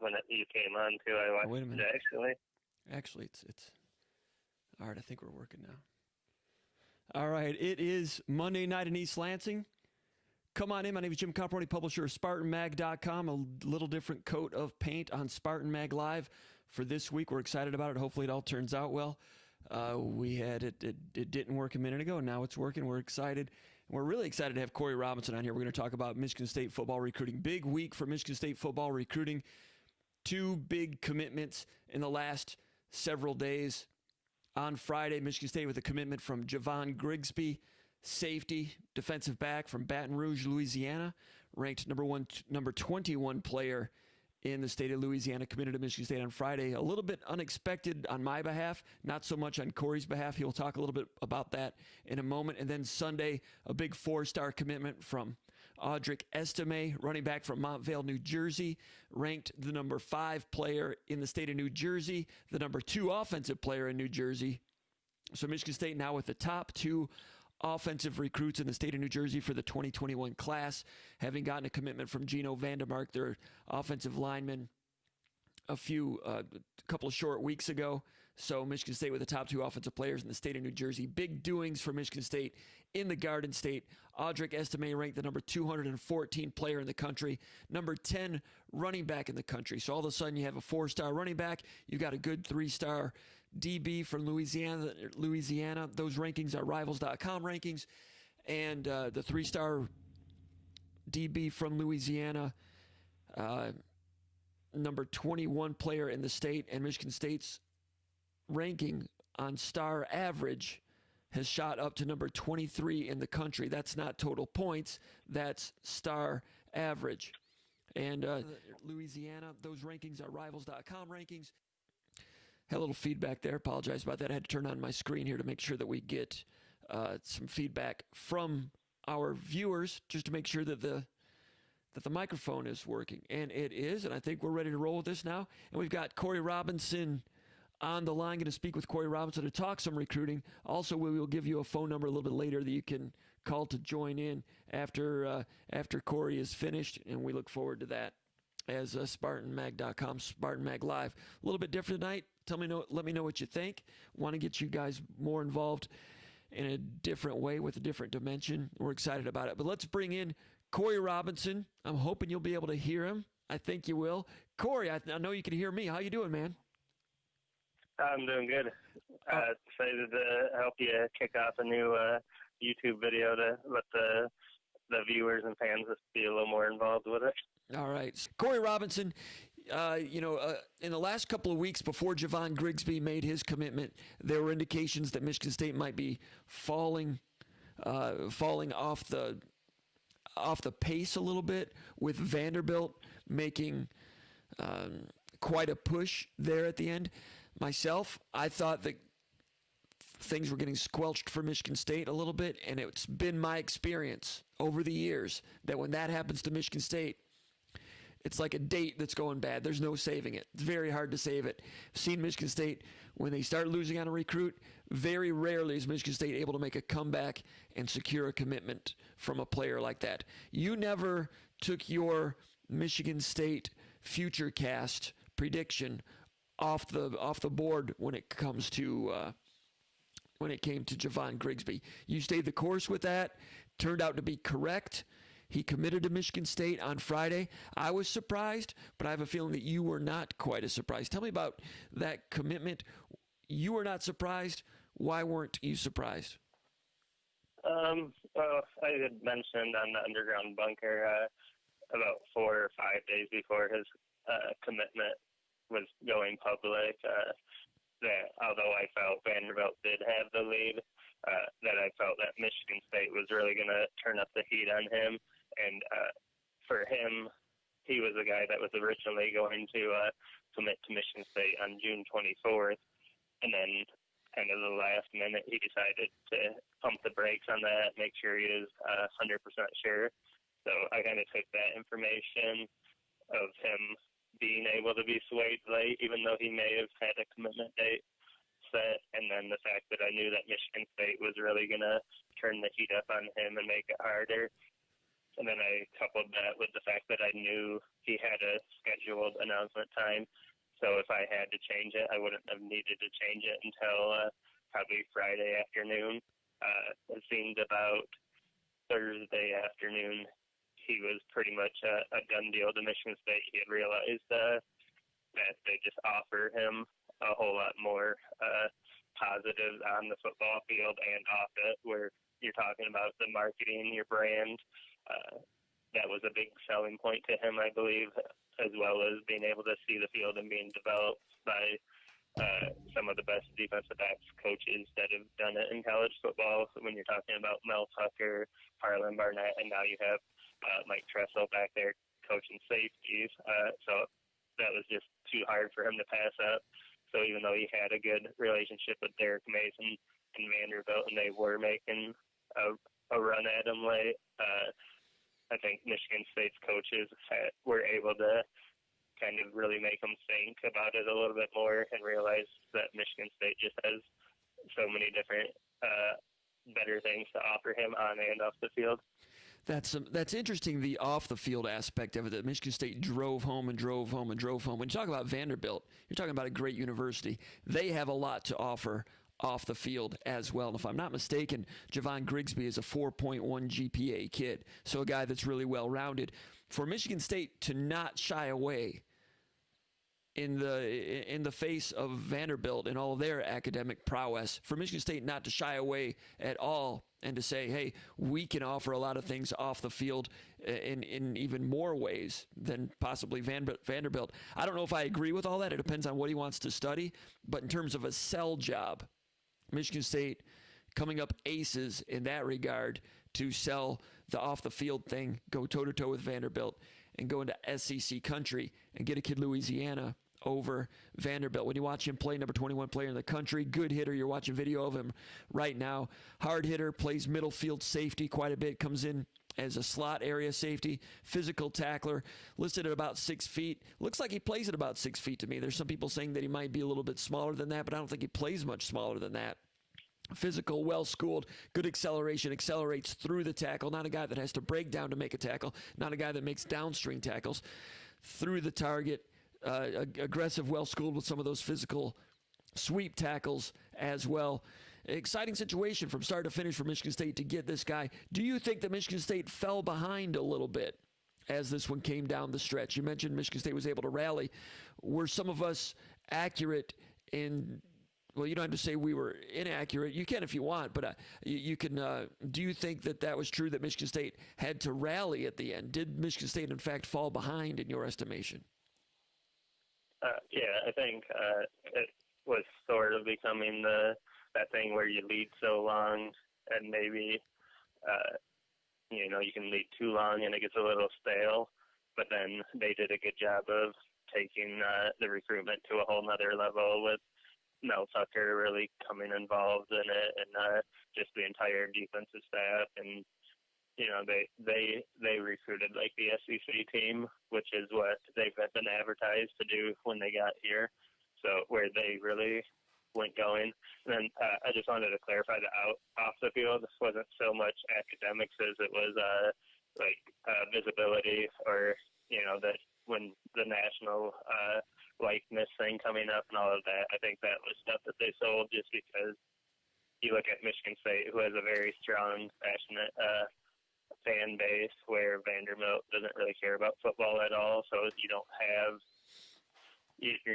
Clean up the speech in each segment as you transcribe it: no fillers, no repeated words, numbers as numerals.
when you came on, too. I watched Wait a minute. it, actually. Actually, it's all right. I think we're working now. All right. It is Monday night in East Lansing. Come on in. My name is Jim Comparoni, publisher of SpartanMag.com. A little different coat of paint on SpartanMag Live for this week. We're excited about it. Hopefully it all turns out well. We had it didn't work a minute ago. Now it's working. We're excited. We're really excited to have Corey Robinson on here. We're going to talk about Michigan State football recruiting. Big week for Michigan State football recruiting. 2 big commitments in the last several days. On Friday, Michigan State with a commitment from Javon Grigsby, safety, defensive back from Baton Rouge, Louisiana, ranked number 21 player in the state of Louisiana, committed to Michigan State on Friday. A little bit unexpected on my behalf, not so much on Corey's behalf. He'll talk a little bit about that in a moment. And then Sunday, a big 4-star commitment from Audric Estime, running back from Montvale, New Jersey, ranked the number 5 player in the state of New Jersey, the number 2 offensive player in New Jersey. So Michigan State now with the top 2 offensive recruits in the state of New Jersey for the 2021 class, having gotten a commitment from Gino Vandermark, their offensive lineman, a couple of short weeks ago. So Michigan State with the top 2 offensive players in the state of New Jersey. Big doings for Michigan State in the Garden State. Audric Estime ranked the number 214 player in the country, number 10 running back in the country. So all of a sudden you have a 4-star running back. You got a good 3-star DB from Louisiana. Those rankings are Rivals.com rankings. And the 3-star DB from Louisiana, number 21 player in the state, and Michigan State's ranking on star average has shot up to number 23 in the country. That's not total points, that's star average. And Louisiana, those rankings are Rivals.com rankings. Had a little feedback there. Apologize about that. I had to turn on my screen here to make sure that we get some feedback from our viewers, just to make sure that the microphone is working. And it is, and I think we're ready to roll with this now. And we've got Corey Robinson on the line. Going to speak with Corey Robinson to talk some recruiting. Also, we will give you a phone number a little bit later that you can call to join in after Corey is finished, and we look forward to that as SpartanMag.com, SpartanMag Live. A little bit different tonight. Let me know what you think. Want to get you guys more involved in a different way with a different dimension. We're excited about it. But let's bring in Corey Robinson. I'm hoping you'll be able to hear him. I think you will. Corey, I know you can hear me. How you doing, man? I'm doing good. Excited to help you kick off a new YouTube video to let the viewers and fans just be a little more involved with it. All right. Corey Robinson, in the last couple of weeks before Javon Grigsby made his commitment, there were indications that Michigan State might be falling off the pace a little bit, with Vanderbilt making quite a push there at the end. Myself, I thought that things were getting squelched for Michigan State a little bit, and it's been my experience over the years that when that happens to Michigan State, it's like a date that's going bad. There's no saving it. It's very hard to save it. I've seen Michigan State, when they start losing on a recruit, very rarely is Michigan State able to make a comeback and secure a commitment from a player like that. You never took your Michigan State future cast prediction off the board when it came to Javon Grigsby. You stayed the course with that. Turned out to be correct. He committed to Michigan State on Friday. I was surprised, but I have a feeling that you were not quite as surprised. Tell me about that commitment. You were not surprised. Why weren't you surprised? Well, I had mentioned on the Underground Bunker about 4 or 5 days before his commitment was going public that although I felt Vanderbilt did have the lead, that I felt that Michigan State was really going to turn up the heat on him. And for him, he was the guy that was originally going to commit to Michigan State on June 24th. And then kind of the last minute, he decided to pump the brakes on that, make sure he is 100% sure. So I kind of took that information of him being able to be swayed late, even though he may have had a commitment date set, and then the fact that I knew that Michigan State was really going to turn the heat up on him and make it harder. And then I coupled that with the fact that I knew he had a scheduled announcement time. So if I had to change it, I wouldn't have needed to change it until probably Friday afternoon. It seemed about Thursday afternoon he was pretty much a done deal to Michigan State. He had realized that they just offer him a whole lot more positives on the football field and off it, where you're talking about the marketing, your brand. That was a big selling point to him, I believe, as well as being able to see the field and being developed by some of the best defensive backs coaches that have done it in college football. So when you're talking about Mel Tucker, Harlan Barnett, and now you have Mike Tressel back there coaching safeties. So that was just too hard for him to pass up. So even though he had a good relationship with Derek Mason and Vanderbilt, and they were making a run at him late, I think Michigan State's coaches were able to kind of really make him think about it a little bit more and realize that Michigan State just has so many different better things to offer him on and off the field. That's interesting, the off-the-field aspect of it, that Michigan State drove home and drove home and drove home. When you talk about Vanderbilt, you're talking about a great university. They have a lot to offer off the field as well. And if I'm not mistaken, Javon Grigsby is a 4.1 GPA kid, so a guy that's really well-rounded. For Michigan State to not shy away in the face of Vanderbilt and all of their academic prowess, for Michigan State not to shy away at all and to say, hey, we can offer a lot of things off the field in even more ways than possibly Vanderbilt. I don't know if I agree with all that. It depends on what he wants to study. But in terms of a sell job, Michigan State coming up aces in that regard to sell the off-the-field thing, go toe-to-toe with Vanderbilt, and go into SEC country and get a kid Louisiana over Vanderbilt. When you watch him play, number 21 player in the country, good hitter. You're watching video of him right now. Hard hitter, plays middle field safety quite a bit, comes in as a slot area safety, physical tackler, listed at about 6 feet. Looks like he plays at about 6 feet to me. There's some people saying that he might be a little bit smaller than that, but I don't think he plays much smaller than that. Physical, well-schooled, good acceleration, accelerates through the tackle. Not a guy that has to break down to make a tackle. Not a guy that makes downstream tackles. Through the target, aggressive, well-schooled with some of those physical sweep tackles as well. Exciting situation from start to finish for Michigan State to get this guy. Do you think that Michigan State fell behind a little bit as this one came down the stretch? You mentioned Michigan State was able to rally. Were some of us accurate in... Well, you don't have to say we were inaccurate. You can if you want, but you can. Do you think that was true, that Michigan State had to rally at the end? Did Michigan State, in fact, fall behind in your estimation? Yeah, I think it was sort of becoming that thing where you lead so long and maybe, you can lead too long and it gets a little stale. But then they did a good job of taking the recruitment to a whole nother level with Mel Tucker really coming involved in it, and just the entire defensive staff. And they recruited like the SEC team, which is what they've been advertised to do when they got here. So where they really went going. And then I just wanted to clarify that off the field, this wasn't so much academics as it was visibility, or that when the national likeness thing coming up and all of that. I think that was stuff that they sold just because you look at Michigan State, who has a very strong, passionate fan base, where Vanderbilt doesn't really care about football at all. So you're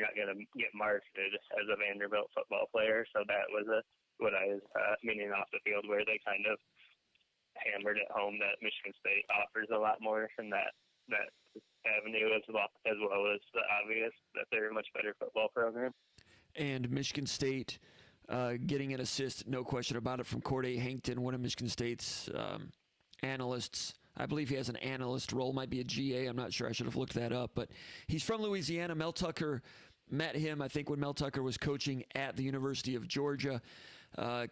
not going to get marketed as a Vanderbilt football player. So that was what I was meaning off the field, where they kind of hammered it home that Michigan State offers a lot more than that avenue, as well as the obvious that they're a much better football program. And Michigan State getting an assist, no question about it, from Corday Hankton, one of Michigan State's analysts. I believe he has an analyst role, might be a GA. I'm not sure. I should have looked that up. But he's from Louisiana. Mel Tucker met him, I think, when Mel Tucker was coaching at the University of Georgia.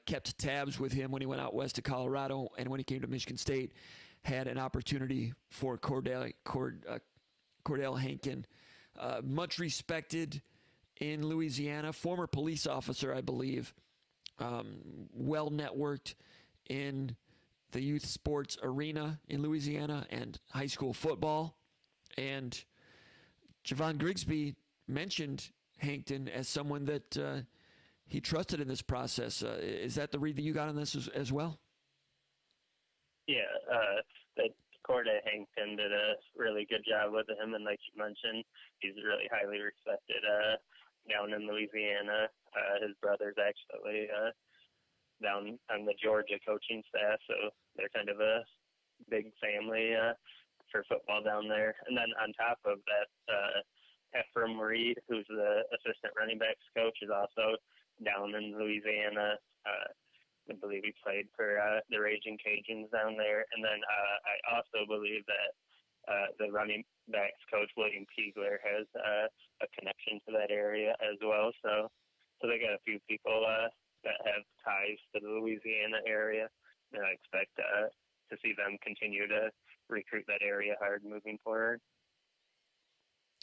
Kept tabs with him when he went out west to Colorado, and when he came to Michigan State, had an opportunity for Cordell Hankton. Much respected in Louisiana, former police officer, I believe, well networked in the youth sports arena in Louisiana and high school football. And Javon Grigsby mentioned Hankton as someone that he trusted in this process. Is that the read that you got on this as well? Yeah, the court at Hankton did a really good job with him, and like you mentioned, he's really highly respected down in Louisiana. His brother's actually down on the Georgia coaching staff, so they're kind of a big family for football down there. And then on top of that, Ephraim Reed, who's the assistant running backs coach, is also down in Louisiana. I believe he played for the Raging Cajuns down there. And then I also believe that the running backs coach, William Piegler, has a connection to that area as well. So they got a few people that have ties to the Louisiana area, and I expect to see them continue to recruit that area hard moving forward.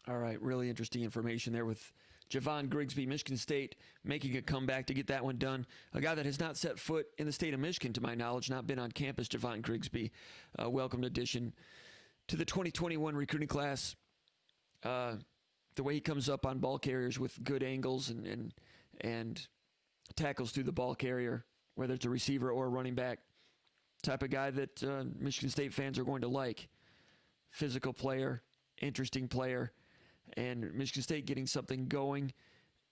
All right, really interesting information there with Javon Grigsby, Michigan State, making a comeback to get that one done. A guy that has not set foot in the state of Michigan, to my knowledge, not been on campus, Javon Grigsby. Welcome addition to the 2021 recruiting class. The way he comes up on ball carriers with good angles and tackles through the ball carrier, whether it's a receiver or a running back, type of guy that Michigan State fans are going to like. Physical player, interesting player. And Michigan State getting something going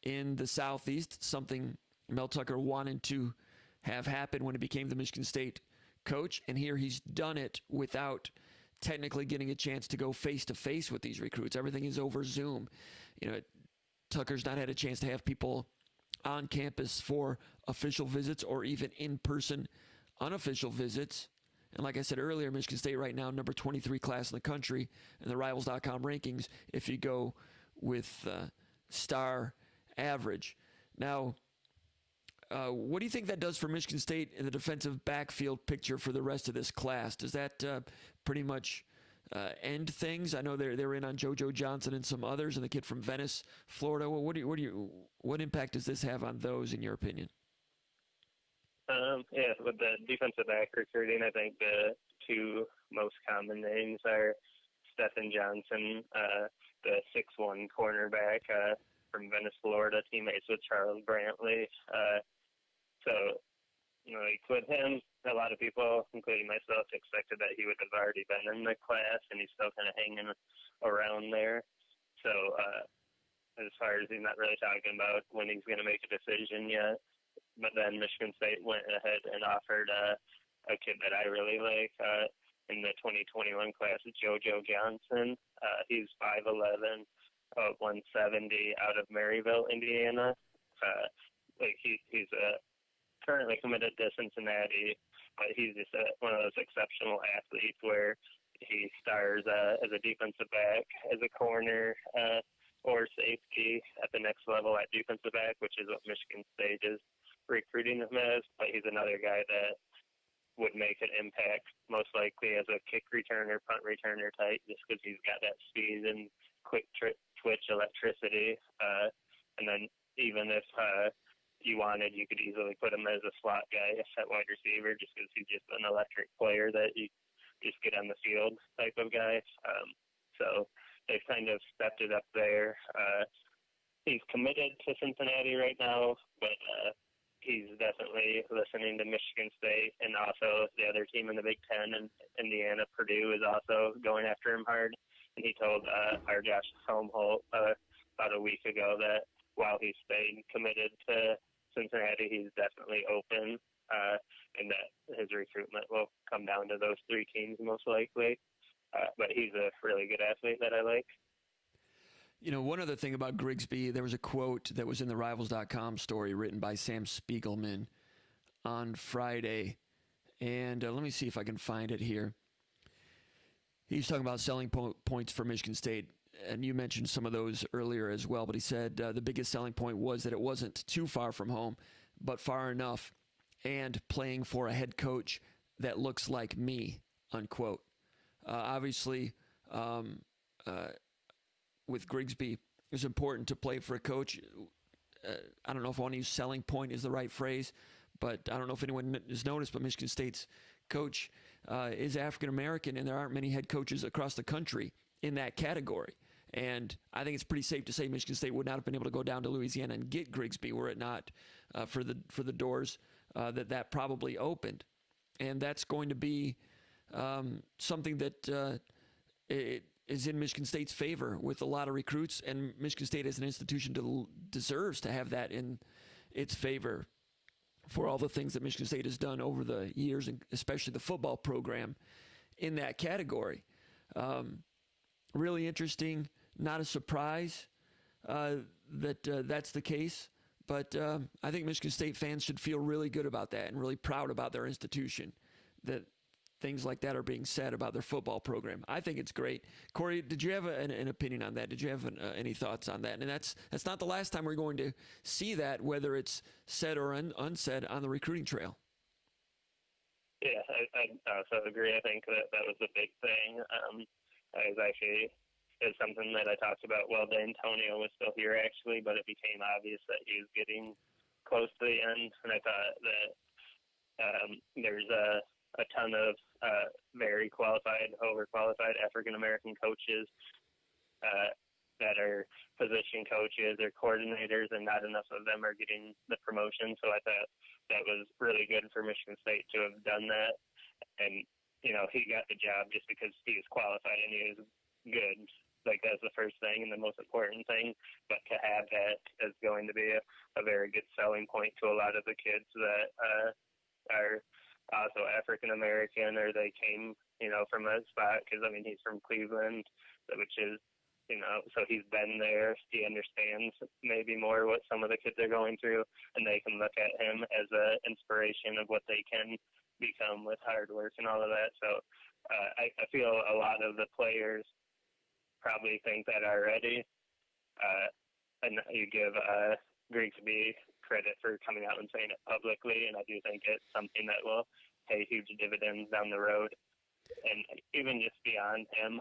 in the Southeast, something Mel Tucker wanted to have happen when he became the Michigan State coach. And here he's done it without technically getting a chance to go face-to-face with these recruits. Everything is over Zoom. You know, Tucker's not had a chance to have people on campus for official visits or even in-person unofficial visits. And like I said earlier, Michigan State right now, number 23 class in the country in the Rivals.com rankings if you go with star average. Now, what do you think that does for Michigan State in the defensive backfield picture for the rest of this class? Does that pretty much end things? I know they're in on JoJo Johnson and some others, and the kid from Venice, Florida. Well, what impact does this have on those, in your opinion? Yeah, with the defensive back recruiting, I think the two most common names are Stephen Johnson, the 6'1" cornerback from Venice, Florida, teammates with Charles Brantley. So, like with him, a lot of people, including myself, expected that he would have already been in the class, and he's still kind of hanging around there. So, as far as he's not really talking about when he's going to make a decision yet. But then Michigan State went ahead and offered a kid that I really like in the 2021 class, JoJo Johnson. He's 5'11", 170 out of Maryville, Indiana. He's currently committed to Cincinnati, but he's just one of those exceptional athletes where he stars as a defensive back, as a corner, or safety at the next level at defensive back, which is what Michigan State is recruiting him as. But he's another guy that would make an impact most likely as a kick returner, punt returner type, just because he's got that speed and quick twitch electricity. And then even if you wanted, you could easily put him as a slot guy at wide receiver, just because he's just an electric player that you just get on the field type of guy. So they've kind of stepped it up there. He's committed to Cincinnati right now, but he's definitely listening to Michigan State, and also the other team in the Big Ten, and Indiana, Purdue, is also going after him hard. And he told our Josh Helmholt about a week ago that while he's staying committed to Cincinnati, he's definitely open, and that his recruitment will come down to those three teams most likely. But he's a really good athlete that I like. You know, one other thing about Grigsby, there was a quote that was in the Rivals.com story written by Sam Spiegelman on Friday. And let me see if I can find it here. He's talking about selling points for Michigan State. And you mentioned some of those earlier as well. But he said the biggest selling point was that it wasn't too far from home, but far enough, and playing for a head coach that looks like me, unquote. Obviously, with Grigsby, it's important to play for a coach. I don't know if I want to use selling point is the right phrase, but I don't know if anyone has noticed, but Michigan State's coach is African American, and there aren't many head coaches across the country in that category. And I think it's pretty safe to say Michigan State would not have been able to go down to Louisiana and get Grigsby were it not for the doors that probably opened. And that's going to be something that it is in Michigan State's favor with a lot of recruits, and Michigan State as an institution deserves to have that in its favor for all the things that Michigan State has done over the years, and especially the football program in that category. Really interesting, not a surprise that that's the case, but I think Michigan State fans should feel really good about that and really proud about their institution, that things like that are being said about their football program. I think it's great. Corey, did you have an opinion on that? Did you have any thoughts on that? And that's not the last time we're going to see that, whether it's said or unsaid on the recruiting trail. Yeah, I also agree. I think that was the big thing. It's something that I talked about while D'Antonio was still here, actually, but it became obvious that he was getting close to the end, and I thought that there's a ton of very qualified, overqualified African-American coaches that are position coaches or coordinators, and not enough of them are getting the promotion. So I thought that was really good for Michigan State to have done that. And, he got the job just because he was qualified and he was good. Like, that's the first thing and the most important thing. But to have that is going to be a very good selling point to a lot of the kids that are also African American, or they came, from a spot, because he's from Cleveland, which is, so he's been there. He understands maybe more what some of the kids are going through, and they can look at him as an inspiration of what they can become with hard work and all of that. So I feel a lot of the players probably think that already, and you give Grigsby credit for coming out and saying it publicly, and I do think it's something that will pay huge dividends down the road. And even just beyond him,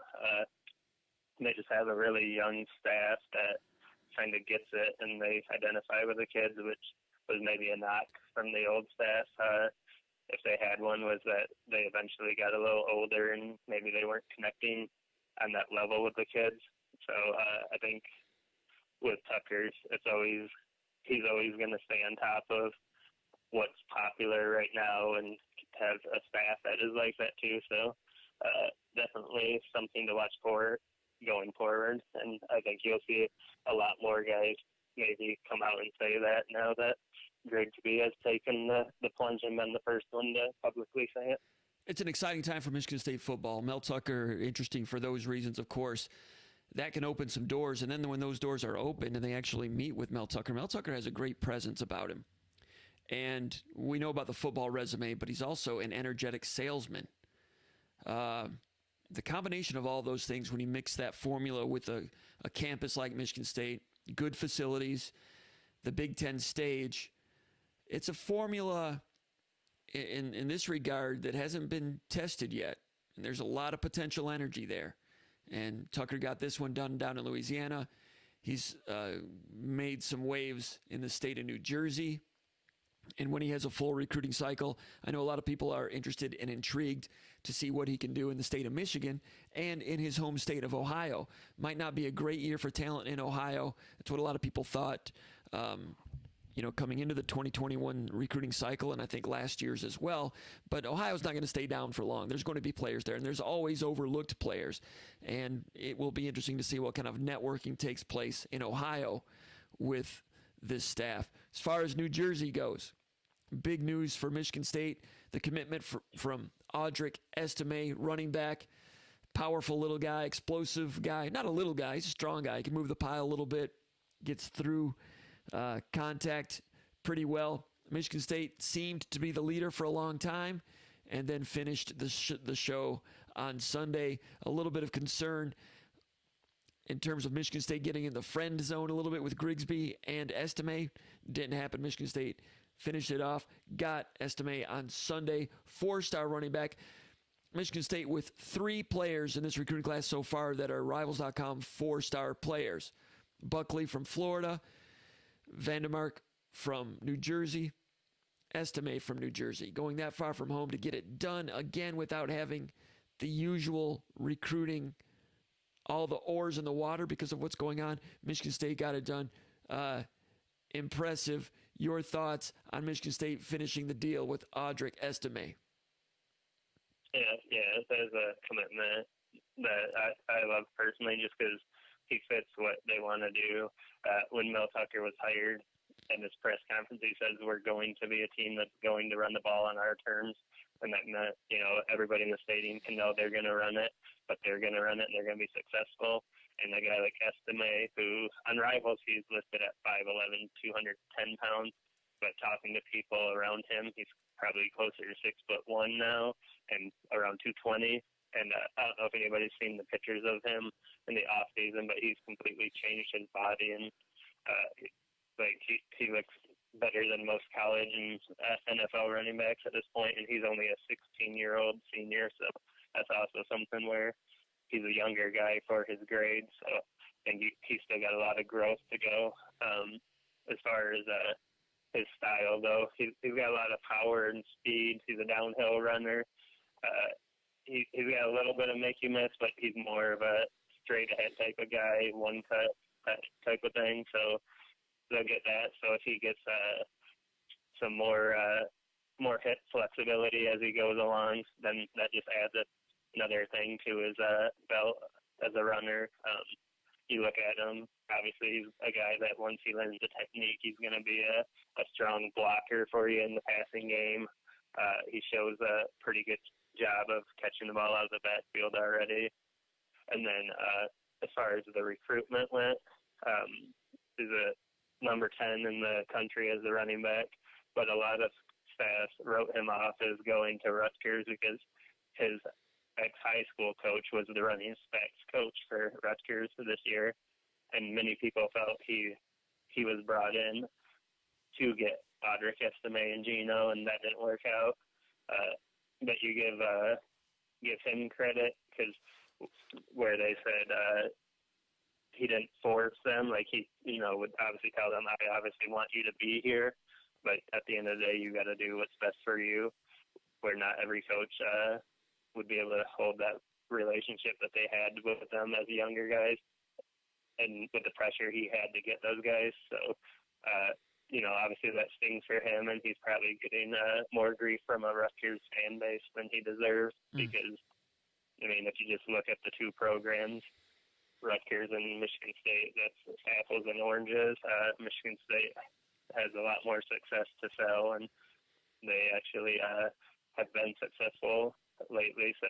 they just have a really young staff that kind of gets it, and they identify with the kids, which was maybe a knock from the old staff, if they had one, was that they eventually got a little older and maybe they weren't connecting on that level with the kids. So I think with Tucker, he's always going to stay on top of what's popular right now and have a staff that is like that too. So definitely something to watch for going forward. And I think you'll see a lot more guys maybe come out and say that now that Grigsby has taken the plunge and been the first one to publicly say it. It's an exciting time for Michigan State football. Mel Tucker, interesting for those reasons, of course. That can open some doors, and then when those doors are open and they actually meet with Mel Tucker has a great presence about him. And we know about the football resume, but he's also an energetic salesman. The combination of all those things, when you mix that formula with a campus like Michigan State, good facilities, the Big Ten stage, it's a formula in this regard that hasn't been tested yet. And there's a lot of potential energy there. And Tucker got this one done down in Louisiana. He's made some waves in the state of New Jersey. And when he has a full recruiting cycle, I know a lot of people are interested and intrigued to see what he can do in the state of Michigan and in his home state of Ohio. Might not be a great year for talent in Ohio. That's what a lot of people thought, coming into the 2021 recruiting cycle, and I think last year's as well. But Ohio's not going to stay down for long. There's going to be players there, and there's always overlooked players. And it will be interesting to see what kind of networking takes place in Ohio with this staff. As far as New Jersey goes, big news for Michigan State, the commitment from Audric Estime, running back, powerful little guy, explosive guy. Not a little guy, he's a strong guy. He can move the pile a little bit, gets through contact pretty well. Michigan State seemed to be the leader for a long time and then finished the show on Sunday. A little bit of concern in terms of Michigan State getting in the friend zone a little bit with Grigsby and Estime. Didn't happen. Michigan State finished it off, got Estime on Sunday, 4-star running back. Michigan State with 3 players in this recruiting class so far that are Rivals.com 4-star players. Buckley from Florida, Vandermark from New Jersey, Estime from New Jersey, going that far from home to get it done again without having the usual recruiting, all the oars in the water because of what's going on. Michigan State got it done. Impressive. Your thoughts on Michigan State finishing the deal with Audric Estime? Yeah, there's a commitment that I love personally just because he fits what they want to do. When Mel Tucker was hired in his press conference, he says we're going to be a team that's going to run the ball on our terms. And that meant, everybody in the stadium can know they're going to run it, but they're going to run it and they're going to be successful. And a guy like Estime, who on Rivals, he's listed at 5'11", 210 pounds. But talking to people around him, he's probably closer to 6'1" now and around 220. And I don't know if anybody's seen the pictures of him in the off season, but he's completely changed his body and he looks better than most college and NFL running backs at this point, and he's only a 16-year-old senior, so that's also something where he's a younger guy for his grades. So I think he's still got a lot of growth to go. As far as his style, though, he's got a lot of power and speed. He's a downhill runner. He's got a little bit of make you miss, but he's more of a straight ahead type of guy, one cut type of thing. So they'll get that. So if he gets some more hip flexibility as he goes along, then that just adds another thing to his belt as a runner. You look at him, obviously he's a guy that once he learns the technique, he's going to be a strong blocker for you in the passing game. He shows a pretty good job of catching the ball out of the backfield already. And then as far as the recruitment went, he's a number 10 in the country as a running back, but a lot of staff wrote him off as going to Rutgers because his ex-high school coach was the running backs coach for Rutgers this year, and many people felt he was brought in to get Audric Estime and Gino, and that didn't work out. But you give him credit because where they said he didn't force them, like he would obviously tell them, I obviously want you to be here, but at the end of the day, you got to do what's best for you. Where not every coach would be able to hold that relationship that they had with them as younger guys, and with the pressure he had to get those guys. So, obviously that stings for him, and he's probably getting more grief from a Rutgers fan base than he deserves because, if you just look at the two programs, Rutgers and Michigan State, that's apples and oranges. Michigan State has a lot more success to sell, and they actually have been successful lately. So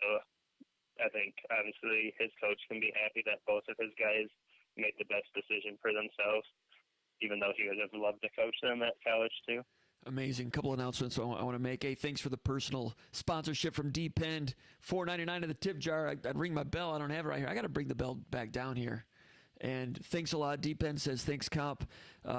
I think obviously his coach can be happy that both of his guys made the best decision for themselves, even though he would have loved to coach them at college too. Amazing. Couple announcements I want to make. Hey, thanks for the personal sponsorship from Depend. $4.99 in the tip jar. I'd ring my bell. I don't have it right here. I got to bring the bell back down here. And thanks a lot. Depend says thanks, Comp,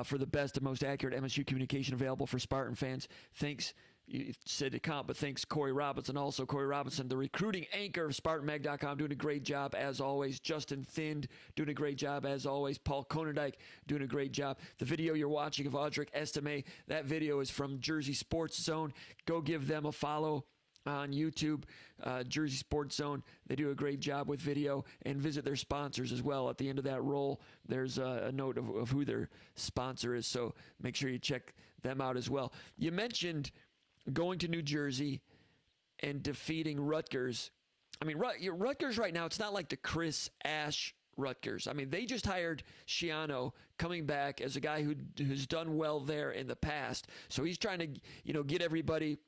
for the best and most accurate MSU communication available for Spartan fans. Thanks. You said to Comp, but thanks Corey Robinson. Also, Corey Robinson, the recruiting anchor of SpartanMag.com, doing a great job as always. Justin Thind, doing a great job as always. Paul Konerdijk, doing a great job. The video you're watching of Audric Estime, that video is from Jersey Sports Zone. Go give them a follow on YouTube, Jersey Sports Zone. They do a great job with video, and visit their sponsors as well. At the end of that roll, there's a note of who their sponsor is, so make sure you check them out as well. You mentioned going to New Jersey and defeating Rutgers. Rutgers right now, it's not like the Chris Ash Rutgers. They just hired Schiano coming back as a guy who's done well there in the past. So he's trying to, get everybody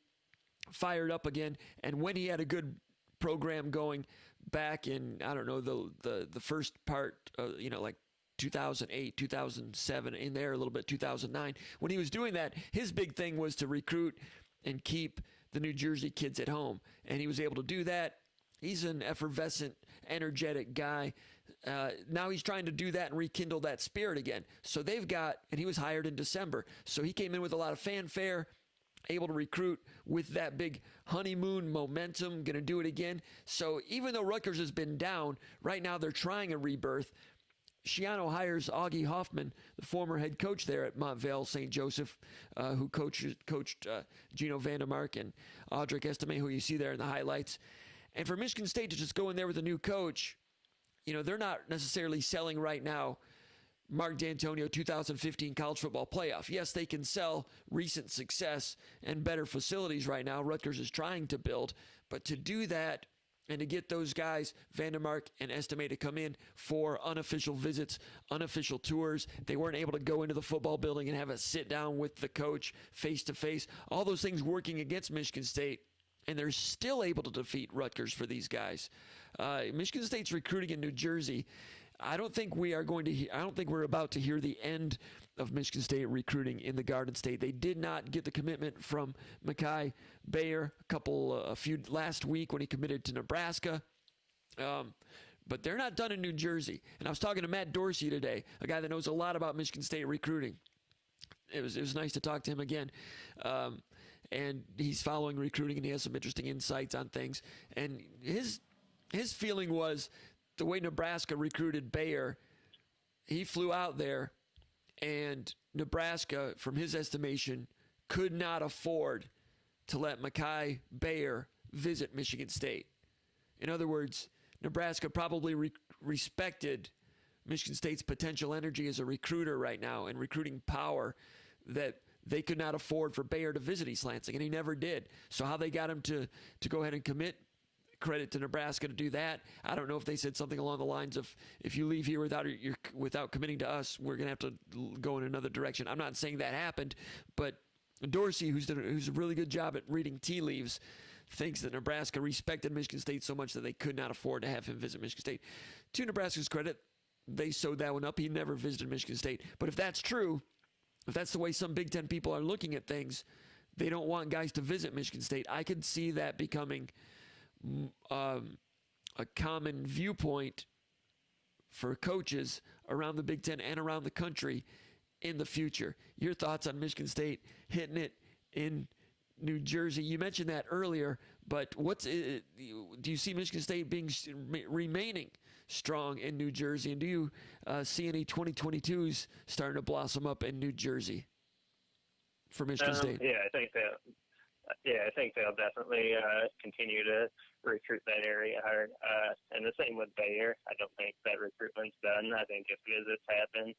fired up again. And when he had a good program going back in, the first part, like 2008, 2007, in there a little bit, 2009, when he was doing that, his big thing was to recruit and keep the New Jersey kids at home. And he was able to do that. He's an effervescent, energetic guy. Now he's trying to do that and rekindle that spirit again. So and he was hired in December. So he came in with a lot of fanfare, able to recruit with that big honeymoon momentum, going to do it again. So even though Rutgers has been down, right now they're trying a rebirth. Schiano hires Augie Hoffman, the former head coach there at Montvale St. Joseph, who coached Gino Vandermark and Audric Estime, who you see there in the highlights. And for Michigan State to just go in there with a new coach, they're not necessarily selling right now Mark D'Antonio 2015 college football playoff. Yes, they can sell recent success and better facilities right now. Rutgers is trying to build, but to do that and to get those guys, Vandermark and Estime, to come in for unofficial visits, unofficial tours. They weren't able to go into the football building and have a sit down with the coach face to face. All those things working against Michigan State, and they're still able to defeat Rutgers for these guys. Michigan State's recruiting in New Jersey. I don't think we're about to hear the end of Michigan State recruiting in the Garden State. They did not get the commitment from Mekhi Bayer a few last week when he committed to Nebraska. But they're not done in New Jersey. And I was talking to Matt Dorsey today, a guy that knows a lot about Michigan State recruiting. It was nice to talk to him again. And he's following recruiting, and he has some interesting insights on things. And his feeling was the way Nebraska recruited Bayer, he flew out there, and Nebraska, from his estimation, could not afford to let Mekhi Bayer visit Michigan State. In other words, Nebraska probably respected Michigan State's potential energy as a recruiter right now and recruiting power that they could not afford for Bayer to visit East Lansing, and he never did. So how they got him to go ahead and commit, credit to Nebraska to do that. I don't know if they said something along the lines of, if you leave here without committing to us, we're going to have to go in another direction. I'm not saying that happened, but Dorsey, who's a really good job at reading tea leaves, thinks that Nebraska respected Michigan State so much that they could not afford to have him visit Michigan State. To Nebraska's credit, they sewed that one up. He never visited Michigan State. But if that's true, if that's the way some Big Ten people are looking at things, they don't want guys to visit Michigan State. I could see that becoming a common viewpoint for coaches around the Big Ten and around the country in the future. Your thoughts on Michigan State hitting it in New Jersey? You mentioned that earlier, but do you see Michigan State remaining strong in New Jersey, and do you see any 2022s starting to blossom up in New Jersey for Michigan State? Yeah, I think they'll definitely continue to recruit that area hard. And the same with Bayer. I don't think that recruitment's done. I think if visits happen,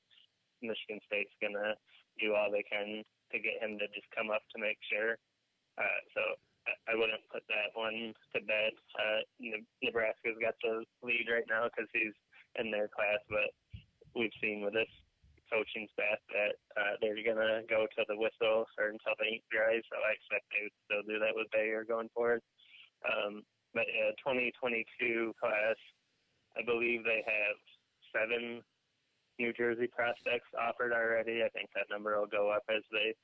Michigan State's going to do all they can to get him to just come up to make sure. So I wouldn't put that one to bed. Nebraska's got the lead right now because he's in their class, but we've seen with this coaching staff that they're going to go to the whistle or until the ink dries, so I expect they would still do that with Bayer going forward. But 2022 class, I believe they have 7 New Jersey prospects offered already. I think that number will go up as the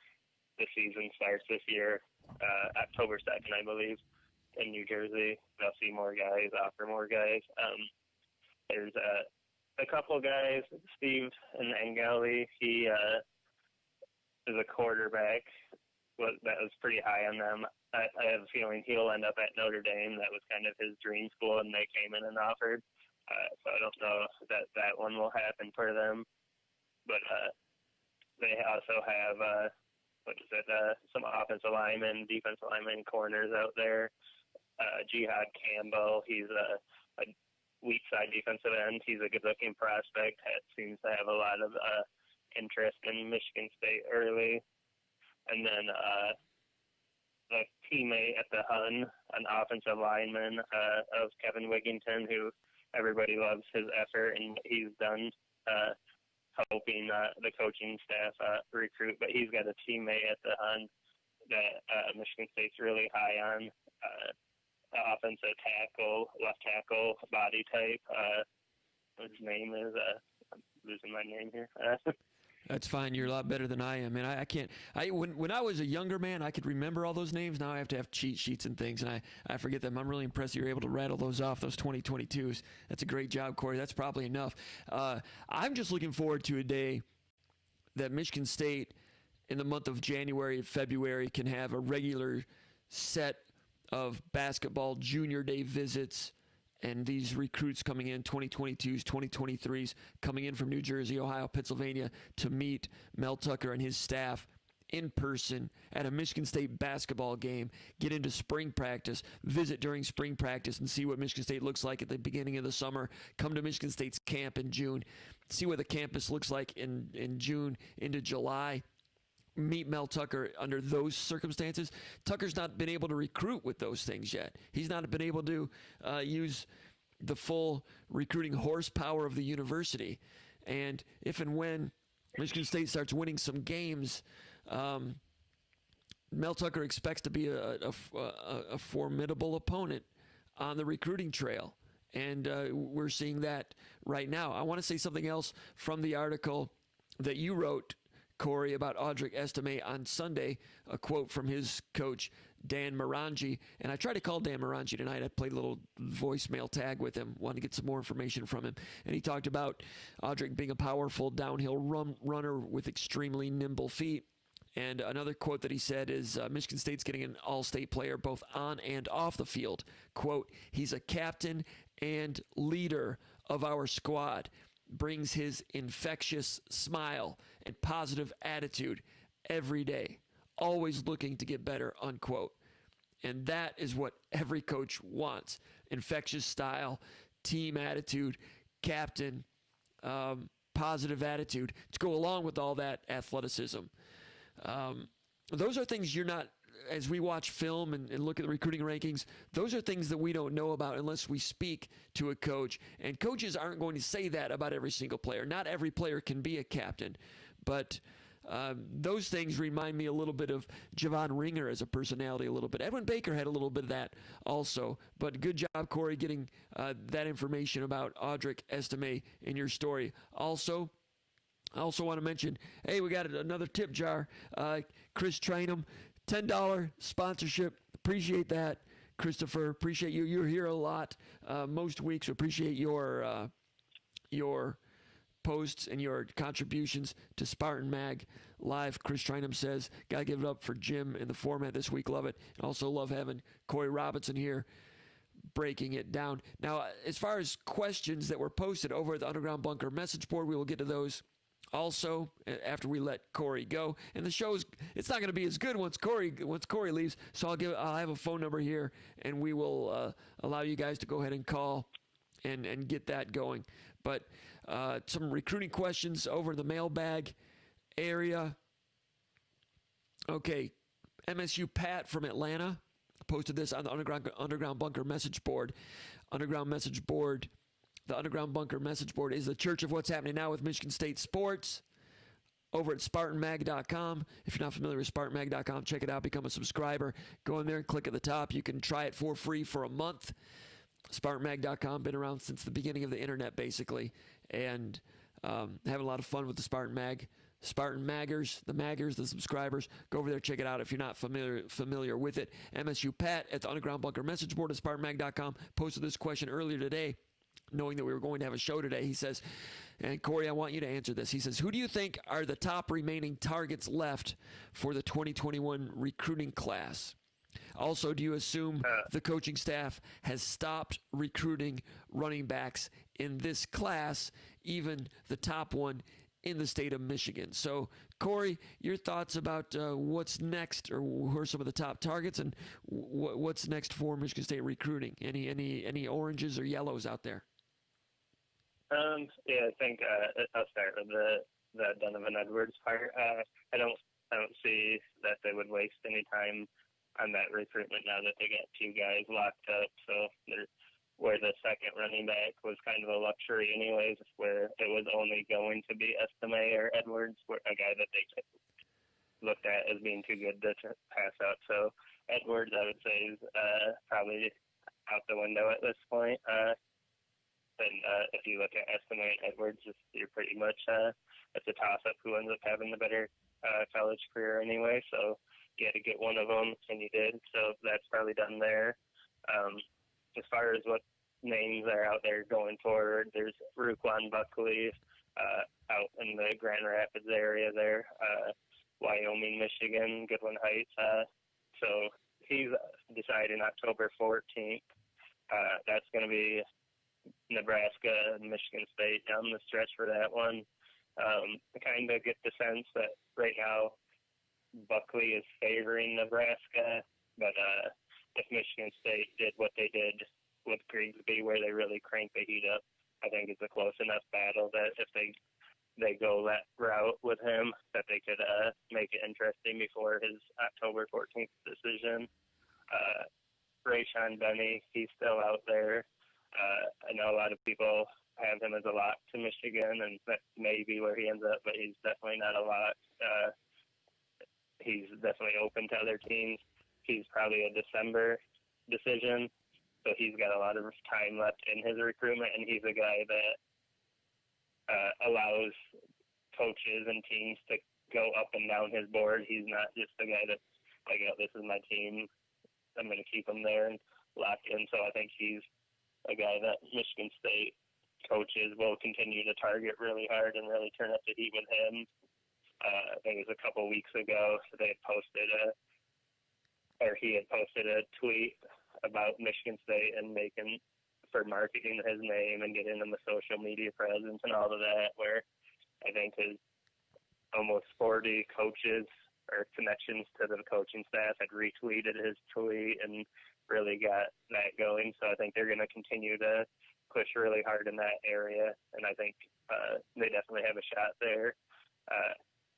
season starts this year, October 2nd, I believe, in New Jersey. They'll see more guys, offer more guys. There's a couple guys, Steve Ngali, he is a quarterback that was pretty high on them. I have a feeling he'll end up at Notre Dame. That was kind of his dream school, and they came in and offered. So I don't know if that one will happen for them. But they also have, some offensive linemen, defensive linemen, corners out there. Jihad Campbell, he's a weak side defensive end. He's a good-looking prospect. Seems to have a lot of interest in Michigan State early. And then a teammate at the Hun, an offensive lineman of Kevin Wigington, who everybody loves his effort and what he's done, helping the coaching staff recruit. But he's got a teammate at the Hun that Michigan State's really high on. Offensive tackle, left tackle, body type. His name is I'm losing my name here. That's fine. You're a lot better than I am, and I can't. When I was a younger man, I could remember all those names. Now I have to have cheat sheets and things, and I forget them. I'm really impressed you're able to rattle those off, those 2022s. That's a great job, Corey. That's probably enough. I'm just looking forward to a day that Michigan State, in the month of January and February, can have a regular set of basketball junior day visits and these recruits coming in, 2022s, 2023s, coming in from New Jersey, Ohio, Pennsylvania, to meet Mel Tucker and his staff in person at a Michigan State basketball game, get into spring practice, visit during spring practice and see what Michigan State looks like at the beginning of the summer, come to Michigan State's camp in June, see what the campus looks like in June into July, meet Mel Tucker under those circumstances. Tucker's not been able to recruit with those things yet. He's not been able to use the full recruiting horsepower of the university. And if and when Michigan State starts winning some games, Mel Tucker expects to be a formidable opponent on the recruiting trail. And we're seeing that right now. I want to say something else from the article that you wrote, Corey, about Audric Estime on Sunday, a quote from his coach, Dan Morangi. And I tried to call Dan Morangi tonight. I played a little voicemail tag with him, wanted to get some more information from him. And he talked about Audric being a powerful downhill runner with extremely nimble feet. And another quote that he said is, Michigan State's getting an all-state player both on and off the field. Quote, he's a captain and leader of our squad, brings his infectious smile and positive attitude every day, always looking to get better, unquote. And that is what every coach wants. Infectious style, team attitude, captain, positive attitude to go along with all that athleticism. Those are things you're not, as we watch film and look at the recruiting rankings, those are things that we don't know about unless we speak to a coach. And coaches aren't going to say that about every single player. Not every player can be a captain. But those things remind me a little bit of Javon Ringer as a personality a little bit. Edwin Baker had a little bit of that also. But good job, Corey, getting that information about Audric Estime in your story. I also want to mention, hey, we got another tip jar. Chris Trainum, $10 sponsorship. Appreciate that, Christopher. Appreciate you. You're here a lot most weeks. Appreciate your posts and your contributions to Spartan Mag Live. Chris Trainum says, got to give it up for Jim in the format this week. Love it. And also love having Corey Robinson here breaking it down. Now, as far as questions that were posted over at the Underground Bunker message board, we will get to those also after we let Corey go. And the show's, it's not going to be as good once Corey leaves. So I'll have a phone number here, and we will allow you guys to go ahead and call and get that going. But some recruiting questions over in the mailbag area. Okay, MSU Pat from Atlanta posted this on the Underground Bunker message board. The Underground Bunker message board is the church of what's happening now with Michigan State sports over at SpartanMag.com. If you're not familiar with SpartanMag.com, check it out. Become a subscriber. Go in there and click at the top. You can try it for free for a month. SpartanMag.com, been around since the beginning of the internet, basically, and having a lot of fun with the Spartan Mag. Spartan Maggers, the subscribers. Go over there, check it out if you're not familiar with it. MSU Pat at the Underground Bunker message board at SpartanMag.com posted this question earlier today, knowing that we were going to have a show today. He says, and Corey, I want you to answer this. He says, who do you think are the top remaining targets left for the 2021 recruiting class? Also, do you assume the coaching staff has stopped recruiting running backs in this class, even the top one in the state of Michigan? So, Corey, your thoughts about what's next, or who are some of the top targets, and what's next for Michigan State recruiting? Any oranges or yellows out there? Yeah, I think I'll start with the Donovan Edwards part. I don't see that they would waste any time on that recruitment now that they got two guys locked up. So where the second running back was kind of a luxury anyways, where it was only going to be Estime or Edwards, a guy that they looked at as being too good to pass up. So Edwards, I would say, is probably out the window at this point. And if you look at Estime and Edwards, you're pretty much it's a toss-up who ends up having the better college career anyway. So you had to get one of them, and you did. So that's probably done there. As far as what names are out there going forward, there's Ruquan Buckley out in the Grand Rapids area there, Wyoming, Michigan, Goodwin Heights. So he's deciding October 14th That's going to be Nebraska and Michigan State down the stretch for that one. I kind of get the sense that right now Buckley is favoring Nebraska, but if Michigan State did what they did with Grigsby, where they really cranked the heat up, I think it's a close enough battle that if they go that route with him, that they could make it interesting before his October 14th decision. Rayshon Benny, he's still out there. I know a lot of people have him as a lock to Michigan, and that may be where he ends up, but he's definitely not a lock. He's definitely open to other teams. He's probably a December decision, so he's got a lot of time left in his recruitment, and he's a guy that allows coaches and teams to go up and down his board. He's not just a guy that's like, oh, this is my team, I'm going to keep him there and lock in. So I think he's a guy that Michigan State coaches will continue to target really hard and really turn up the heat with him. I think it was a couple weeks ago, he had posted a tweet about Michigan State and for marketing his name and getting him a social media presence and all of that, where I think his almost 40 coaches or connections to the coaching staff had retweeted his tweet and really got that going. So I think they're going to continue to push really hard in that area, and I think they definitely have a shot there.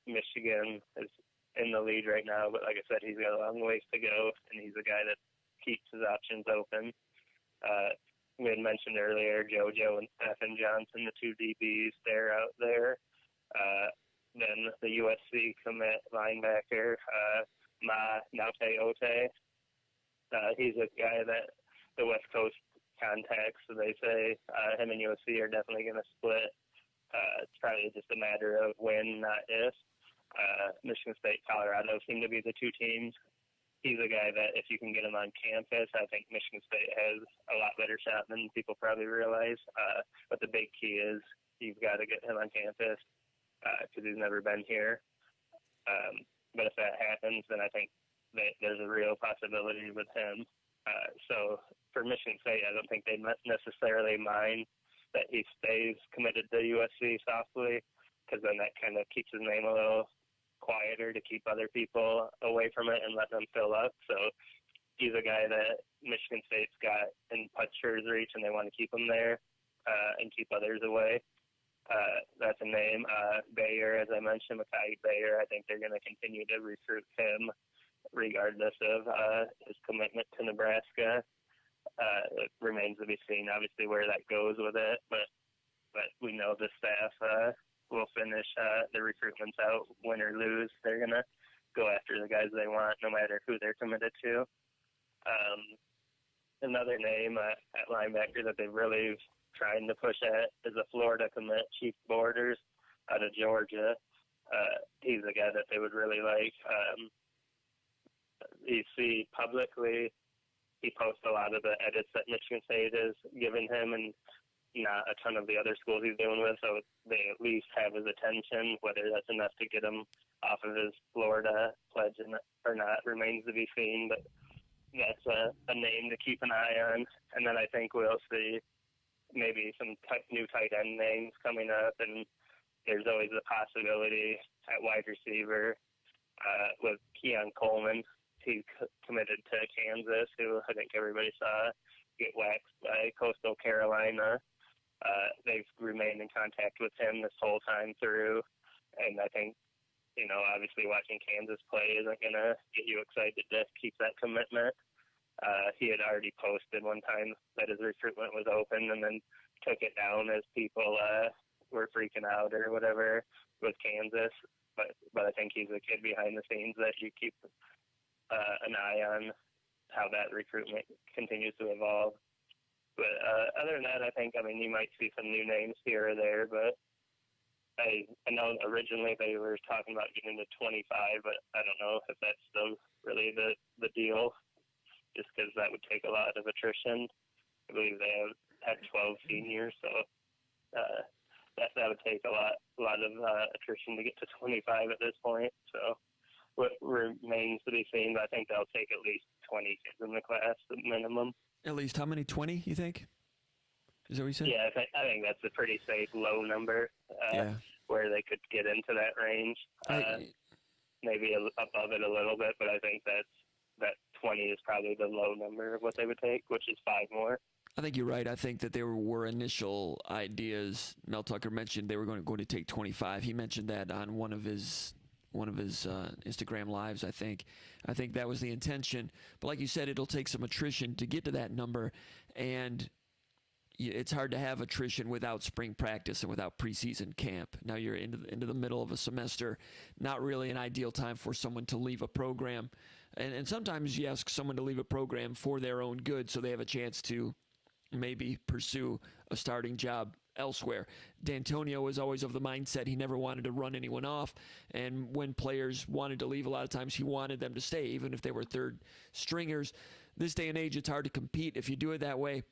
Michigan is in the lead right now, but like I said, he's got a long ways to go, and he's a guy that keeps his options open. We had mentioned earlier JoJo and Stephen Johnson, the two DBs, they're out there. Then the USC commit linebacker, Ma Naute-Ote. He's a guy that the West Coast contacts, so they say him and USC are definitely going to split. It's probably just a matter of when, not if. Michigan State, Colorado seem to be the two teams. He's a guy that if you can get him on campus, I think Michigan State has a lot better shot than people probably realize. But the big key is you've got to get him on campus because he's never been here. But if that happens, then I think that there's a real possibility with him. So for Michigan State, I don't think they necessarily mind that he stays committed to USC softly, because then that kind of keeps his name a little quieter to keep other people away from it and let them fill up. So he's a guy that Michigan State's got in Putcher's reach, and they want to keep him there and keep others away. That's a name. Bayer, as I mentioned, Mekhi Bayer, I think they're going to continue to recruit him regardless of his commitment to Nebraska. It remains to be seen, obviously, where that goes with it, but we know the staff will finish the recruitments out, win or lose. They're going to go after the guys they want, no matter who they're committed to. Another name at linebacker that they're really trying to push at is a Florida commit, Chief Borders, out of Georgia. He's a guy that they would really like. You see publicly, he posts a lot of the edits that Michigan State is giving him, and not a ton of the other schools he's dealing with, so they at least have his attention. Whether that's enough to get him off of his Florida pledge or not remains to be seen, but that's a name to keep an eye on. And then I think we'll see maybe some new tight end names coming up, and there's always a possibility at wide receiver with Keon Coleman. He's committed to Kansas, who I think everybody saw get waxed by Coastal Carolina. They've remained in contact with him this whole time through, and I think, obviously watching Kansas play isn't going to get you excited to keep that commitment. He had already posted one time that his recruitment was open and then took it down as people were freaking out or whatever with Kansas. But I think he's a kid behind the scenes that you keep an eye on how that recruitment continues to evolve. But other than that, you might see some new names here or there, but I know originally they were talking about getting to 25, but I don't know if that's still really the deal, just because that would take a lot of attrition. I believe they have 12 seniors, so that would take a lot of attrition to get to 25 at this point. So what remains to be seen, but I think they'll take at least 20 kids in the class at minimum. At least how many? 20, you think? Is that what you said? Yeah, I think that's a pretty safe low number where they could get into that range. Maybe above it a little bit, but I think that 20 is probably the low number of what they would take, which is 5 more. I think you're right. I think that there were initial ideas. Mel Tucker mentioned they were going to take 25. He mentioned that on one of his Instagram lives. I think that was the intention. But like you said, it'll take some attrition to get to that number, and it's hard to have attrition without spring practice and without preseason camp. Now you're into the middle of a semester, not really an ideal time for someone to leave a program. And sometimes you ask someone to leave a program for their own good so they have a chance to maybe pursue a starting job elsewhere. D'Antonio was always of the mindset he never wanted to run anyone off, and when players wanted to leave, a lot of times he wanted them to stay, even if they were third stringers. This day and age, it's hard to compete. If you do it that way,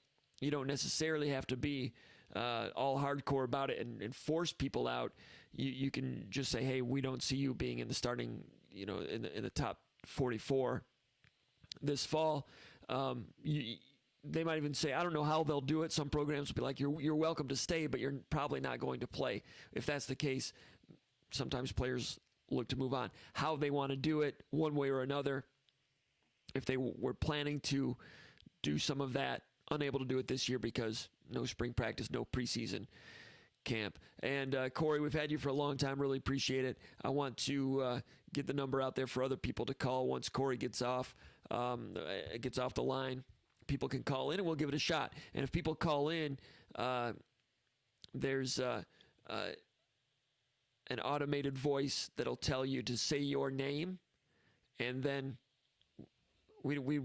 you don't necessarily have to be all hardcore about it and force people out. You can just say, hey, we don't see you being in the starting, in the top 44 this fall. They might even say, I don't know how they'll do it. Some programs will be like, you're welcome to stay, but you're probably not going to play. If that's the case, sometimes players look to move on. How they want to do it, one way or another, if they were planning to do some of that, unable to do it this year because no spring practice, no preseason camp. And Corey, we've had you for a long time. Really appreciate it. I want to get the number out there for other people to call once Corey gets off the line. People can call in and we'll give it a shot. And if people call in, there's an automated voice that'll tell you to say your name, and then we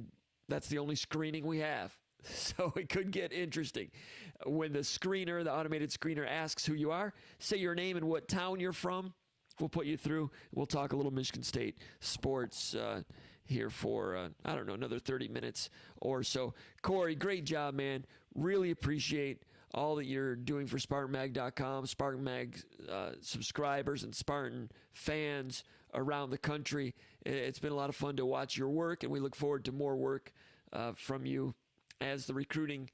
that's the only screening we have. So it could get interesting. When the automated screener asks who you are, say your name and what town you're from. We'll put you through. We'll talk a little Michigan State sports here for, another 30 minutes or so. Corey, great job, man. Really appreciate all that you're doing for SpartanMag.com, SpartanMag subscribers and Spartan fans around the country. It's been a lot of fun to watch your work, and we look forward to more work from you as the recruiting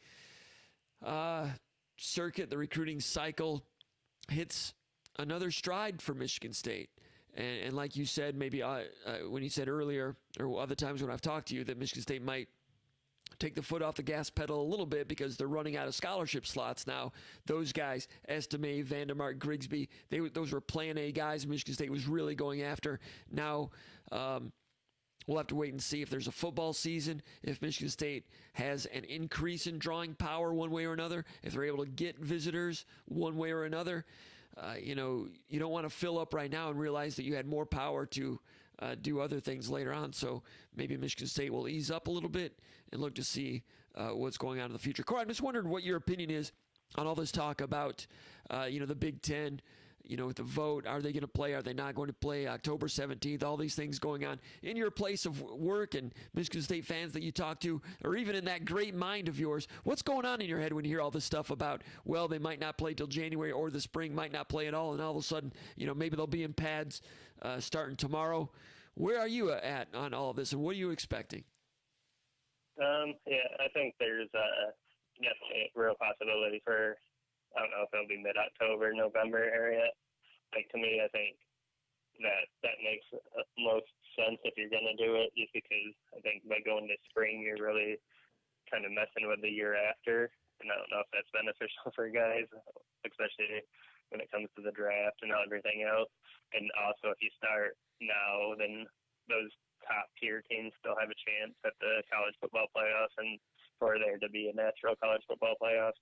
circuit, the recruiting cycle hits another stride for Michigan State. And like you said, maybe when you said earlier, or other times when I've talked to you, that Michigan State might take the foot off the gas pedal a little bit because they're running out of scholarship slots now. Those guys, Estime, Vandermark, Grigsby, those were Plan A guys Michigan State was really going after. Now we'll have to wait and see if there's a football season, if Michigan State has an increase in drawing power one way or another, if they're able to get visitors one way or another. You don't want to fill up right now and realize that you had more power to do other things later on. So maybe Michigan State will ease up a little bit and look to see what's going on in the future. Corey, I'm just wondering what your opinion is on all this talk about, the Big Ten, with the vote. Are they going to play? Are they not going to play? October 17th, all these things going on in your place of work and Michigan State fans that you talk to, or even in that great mind of yours. What's going on in your head when you hear all this stuff about, well, they might not play till January, or the spring might not play at all, and all of a sudden, maybe they'll be in pads starting tomorrow. Where are you at on all of this, and what are you expecting? I think there's definitely a real possibility for, I don't know if it'll be mid-October, November area. Like, to me, I think that makes most sense if you're going to do it, just because I think by going to spring, you're really kind of messing with the year after. And I don't know if that's beneficial for guys, especially when it comes to the draft and everything else. And also, if you start now, then those top-tier teams still have a chance at the college football playoffs and for there to be a natural college football playoff.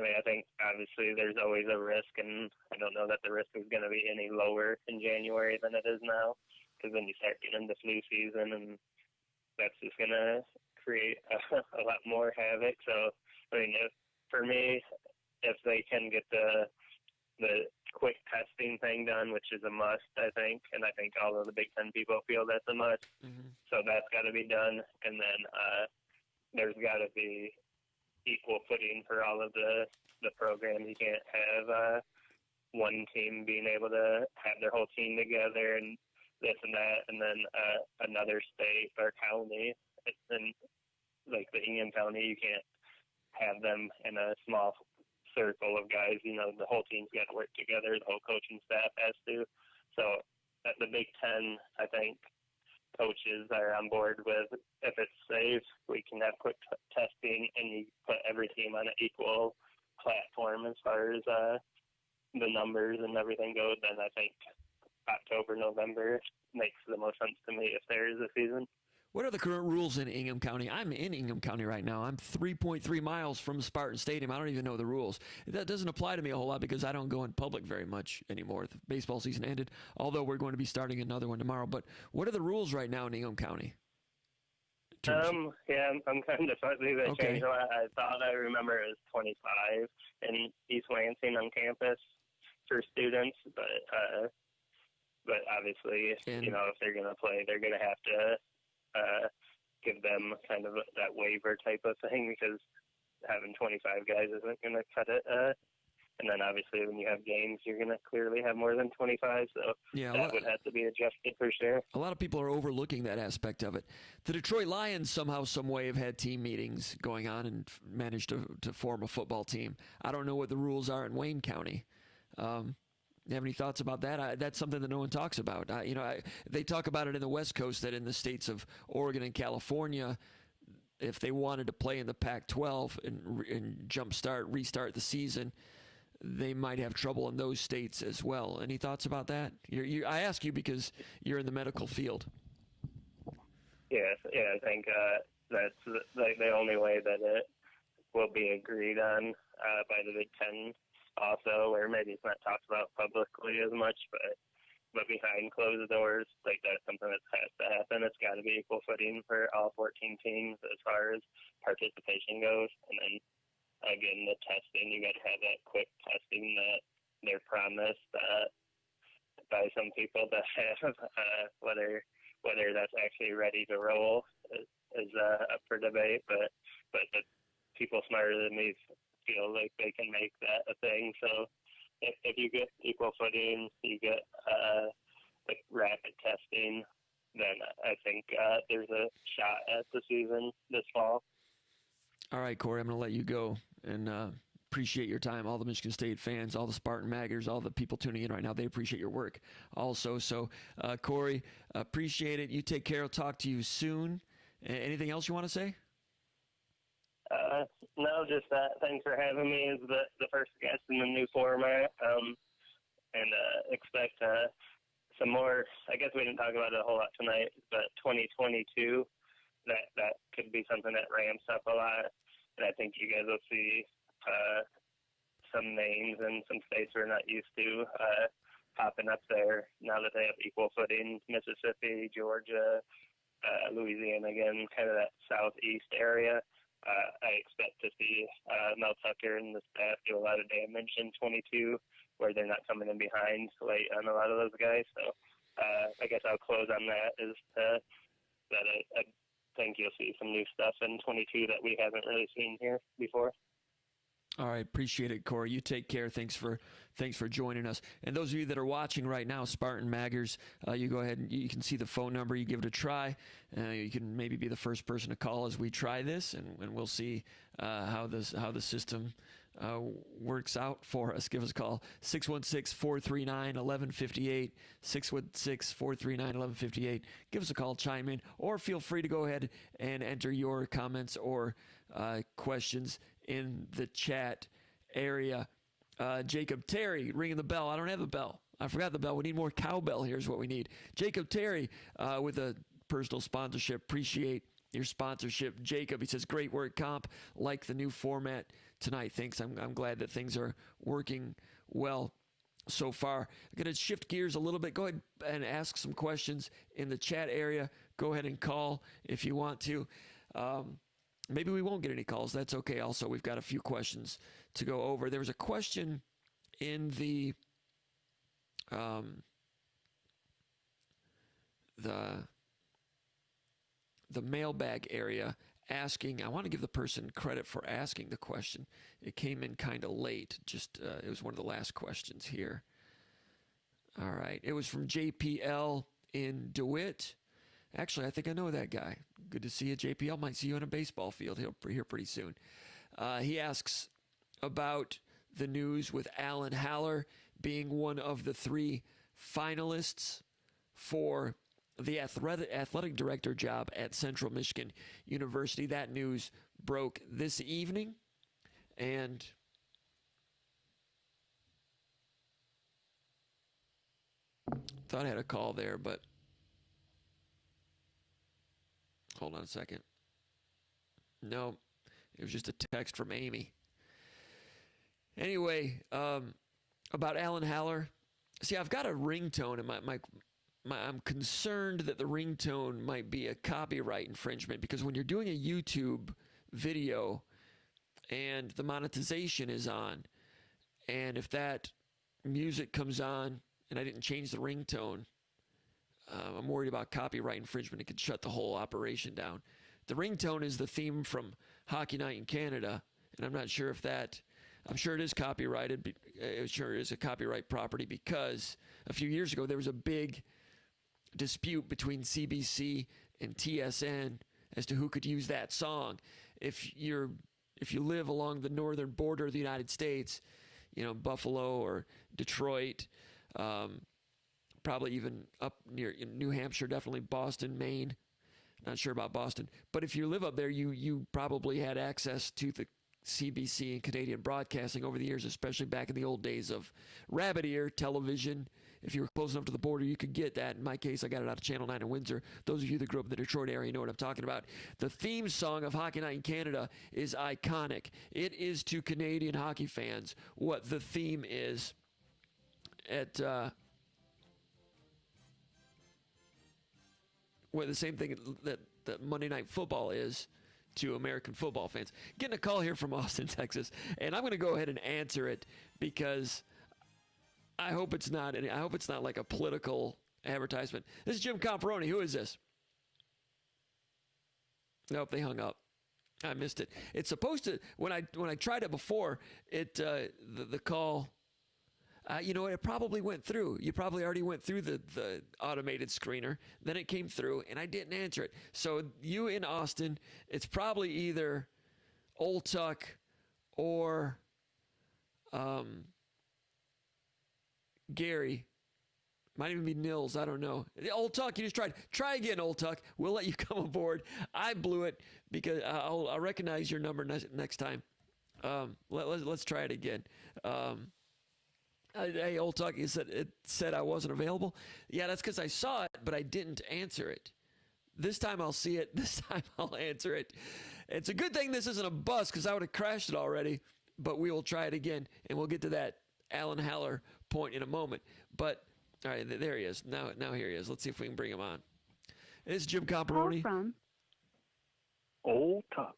I think obviously there's always a risk, and I don't know that the risk is going to be any lower in January than it is now, because then you start getting into flu season, and that's just going to create a lot more havoc. So, for me, if they can get the quick testing thing done, which is a must, I think, and I think all of the Big Ten people feel that's a must. Mm-hmm. So that's got to be done, and then there's got to be equal footing for all of the programs. You can't have one team being able to have their whole team together and this and that, and then another state or county and like the Ingham County, you can't have them in a small circle of guys. You know, the whole team's got to work together. The whole coaching staff has to. So at the Big Ten, I think coaches are on board with, if it's safe, we can have quick testing, and you put every team on an equal platform as far as the numbers and everything goes. Then I think October, November makes the most sense to me if there is a season. What are the current rules in Ingham County? I'm in Ingham County right now. I'm 3.3 miles from Spartan Stadium. I don't even know the rules. That doesn't apply to me a whole lot because I don't go in public very much anymore. The baseball season ended, although we're going to be starting another one tomorrow. But what are the rules right now in Ingham County? Yeah, I'm kind of fuzzy. They changed a lot. I thought I remember it was 25 in East Lansing on campus for students, but obviously, you know, if they're going to play, they're going to have to give them kind of that waiver type of thing, because having 25 guys isn't going to cut it. And then obviously when you have games, you're going to clearly have more than 25. So that would have to be adjusted for sure. A lot of people are overlooking that aspect of it. The Detroit Lions somehow, some way have had team meetings going on and managed to form a football team. I don't know what the rules are in Wayne County. You have any thoughts about that? That's something that no one talks about. They talk about it in the West Coast, that in the states of Oregon and California, if they wanted to play in the Pac-12 and restart the season, they might have trouble in those states as well. Any thoughts about that? I ask you because you're in the medical field. Yes, I think that's the only way that it will be agreed on by the Big Ten also, where maybe it's not talked about publicly as much, but behind closed doors, like that's something that has to happen. It's got to be equal footing for all 14 teams as far as participation goes. And then, again, the testing, you got to have that quick testing that they're promised by some people that have, whether that's actually ready to roll is up for debate, but the people smarter than me feel like they can make that a thing. So if you get equal footing, you get like rapid testing, then I think there's a shot at the season this fall. All right, Corey, I'm going to let you go, and appreciate your time. All the Michigan State fans, all the Spartan Maggers, all the people tuning in right now, they appreciate your work also. So, Corey, appreciate it. You take care. I'll talk to you soon. Anything else you want to say? No, just that. Thanks for having me as the first guest in the new format, and expect some more. I guess we didn't talk about it a whole lot tonight, but 2022, that could be something that ramps up a lot, and I think you guys will see some names and some states we're not used to popping up there now that they have equal footing. Mississippi, Georgia, Louisiana, again, kind of that southeast area. I expect to see Mel Tucker and the staff do a lot of damage in 22, where they're not coming in behind late on a lot of those guys. So I guess I'll close on that, is that I think you'll see some new stuff in 22 that we haven't really seen here before. All right, appreciate it, Corey. You take care. Thanks for joining us. And those of you that are watching right now, Spartan Maggers, you go ahead and you can see the phone number. You give it a try. You can maybe be the first person to call as we try this, and we'll see how the system works out for us. Give us a call, 616-439-1158, 616-439-1158. Give us a call, chime in, or feel free to go ahead and enter your comments or questions in the chat area. Jacob Terry ringing the bell. I don't have the bell. I forgot the bell. We need more cowbell. Here's what we need. Jacob Terry with a personal sponsorship. Appreciate your sponsorship, Jacob. He says, great work, Comp. Like the new format tonight. Thanks. I'm glad that things are working well so far. I'm going to shift gears a little bit. Go ahead and ask some questions in the chat area. Go ahead and call if you want to. Maybe we won't get any calls. That's okay. Also, we've got a few questions to go over. There was a question in the mailbag area asking. I want to give the person credit for asking the question. It came in kind of late. It was one of the last questions here. All right. It was from JPL in DeWitt. Actually, I think I know that guy. Good to see you, JPL. Might see you on a baseball field here pretty soon. He asks about the news with Alan Haller being one of the 3 finalists for the athletic director job at Central Michigan University. That news broke this evening, and thought I had a call there, but hold on a second. No, it was just a text from Amy. Anyway, about Alan Haller. See, I've got a ringtone, and I'm concerned that the ringtone might be a copyright infringement, because when you're doing a YouTube video and the monetization is on, and if that music comes on and I didn't change the ringtone, I'm worried about copyright infringement. It could shut the whole operation down. The ringtone is the theme from Hockey Night in Canada, and I'm not sure if that, I'm sure it is copyrighted. It sure is a copyright property, because a few years ago there was a big dispute between CBC and TSN as to who could use that song. If you live along the northern border of the United States, Buffalo or Detroit, probably even up near New Hampshire, definitely Boston, Maine. Not sure about Boston, but if you live up there, you probably had access to the CBC and Canadian broadcasting over the years, especially back in the old days of rabbit ear television. If you were close enough to the border, you could get that. In my case, I got it out of Channel 9 in Windsor. Those of you that grew up in the Detroit area know what I'm talking about. The theme song of Hockey Night in Canada is iconic. It is to Canadian hockey fans what the theme is at the same thing that Monday Night Football is to American football fans. Getting a call here from Austin, Texas, and I'm going to go ahead and answer it, because I hope it's not like a political advertisement. This is Jim Comparoni. Who is this? Nope, they hung up. I missed it. It's supposed to, when I tried it before, the call, it probably went through. You probably already went through the automated screener. Then it came through, and I didn't answer it. So you in Austin, it's probably either Old Tuck or Gary. Might even be Nils. I don't know. Old Tuck, you just tried. Try again, Old Tuck. We'll let you come aboard. I blew it, because I'll recognize your number next time. Let's try it again. Hey, Old Tuck, it said I wasn't available. Yeah, that's because I saw it, but I didn't answer it. This time I'll see it. This time I'll answer it. It's a good thing this isn't a bus, because I would have crashed it already, but we will try it again, and we'll get to that Alan Haller point in a moment. But, all right, there he is. Now here he is. Let's see if we can bring him on. This is Jim Comparoni. Call from Old Tuck.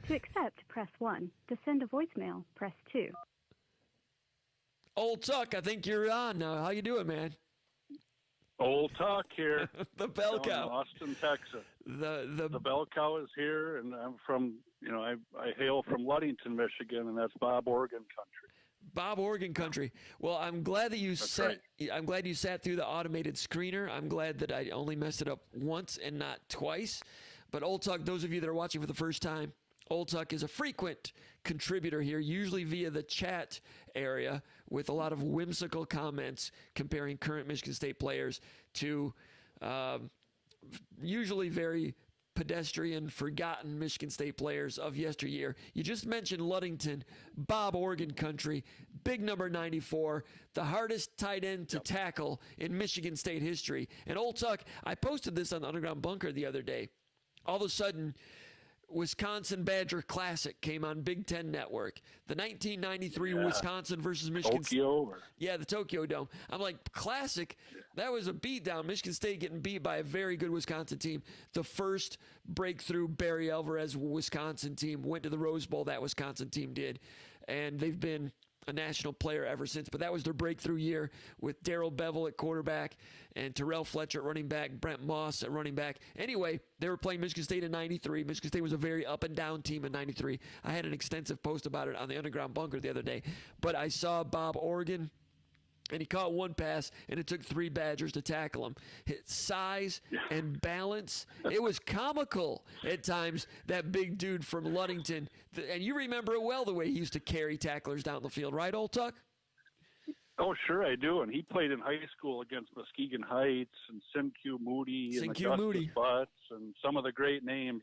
To accept, press 1. To send a voicemail, press 2. Old Tuck, I think you're on now. How you doing, man? Old Tuck here. The bell cow. Austin, Texas. The bell cow is here, and I'm from, I hail from Ludington, Michigan, and that's Bob, Oregon country. Bob, Oregon country. Well, I'm glad that you I'm glad you sat through the automated screener. I'm glad that I only messed it up once and not twice. But Old Tuck, those of you that are watching for the first time, Old Tuck is a frequent contributor here, usually via the chat area, with a lot of whimsical comments comparing current Michigan State players to usually very pedestrian, forgotten Michigan State players of yesteryear. You just mentioned Ludington, Bob, Oregon country, big number 94, the hardest tight end to tackle in Michigan State history. And Old Tuck, I posted this on the Underground Bunker the other day. All of a sudden, Wisconsin Badger Classic came on Big Ten Network. The 1993 Wisconsin versus Michigan State. The Tokyo Dome. I'm like, classic? That was a beatdown. Michigan State getting beat by a very good Wisconsin team. The first breakthrough Barry Alvarez Wisconsin team went to the Rose Bowl. That Wisconsin team did. And they've been a national player ever since. But that was their breakthrough year with Darrell Bevel at quarterback and Terrell Fletcher at running back, Brent Moss at running back. Anyway, they were playing Michigan State in 93. Michigan State was a very up-and-down team in 93. I had an extensive post about it on the Underground Bunker the other day. But I saw Bob, Oregon, And he caught one pass, and it took 3 Badgers to tackle him. His size and balance, it was comical at times, that big dude from Ludington. And you remember it well, the way he used to carry tacklers down the field, right, Old Tuck? Oh, sure I do. And he played in high school against Muskegon Heights and Sim-Q Moody and Augustus Butts and some of the great names.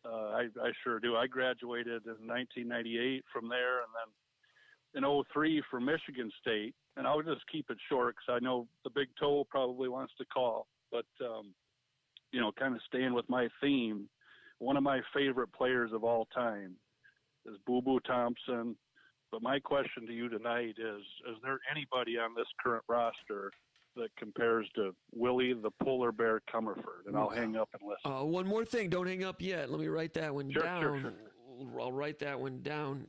I sure do. I graduated in 1998 from there, and then in 03 from Michigan State. And I'll just keep it short because I know the Big Toe probably wants to call. But, kind of staying with my theme, one of my favorite players of all time is Boo Boo Thompson. But my question to you tonight is there anybody on this current roster that compares to Willie the Polar Bear Comerford? And I'll hang up and listen. One more thing. Don't hang up yet. Let me write that one down. Sure. I'll write that one down.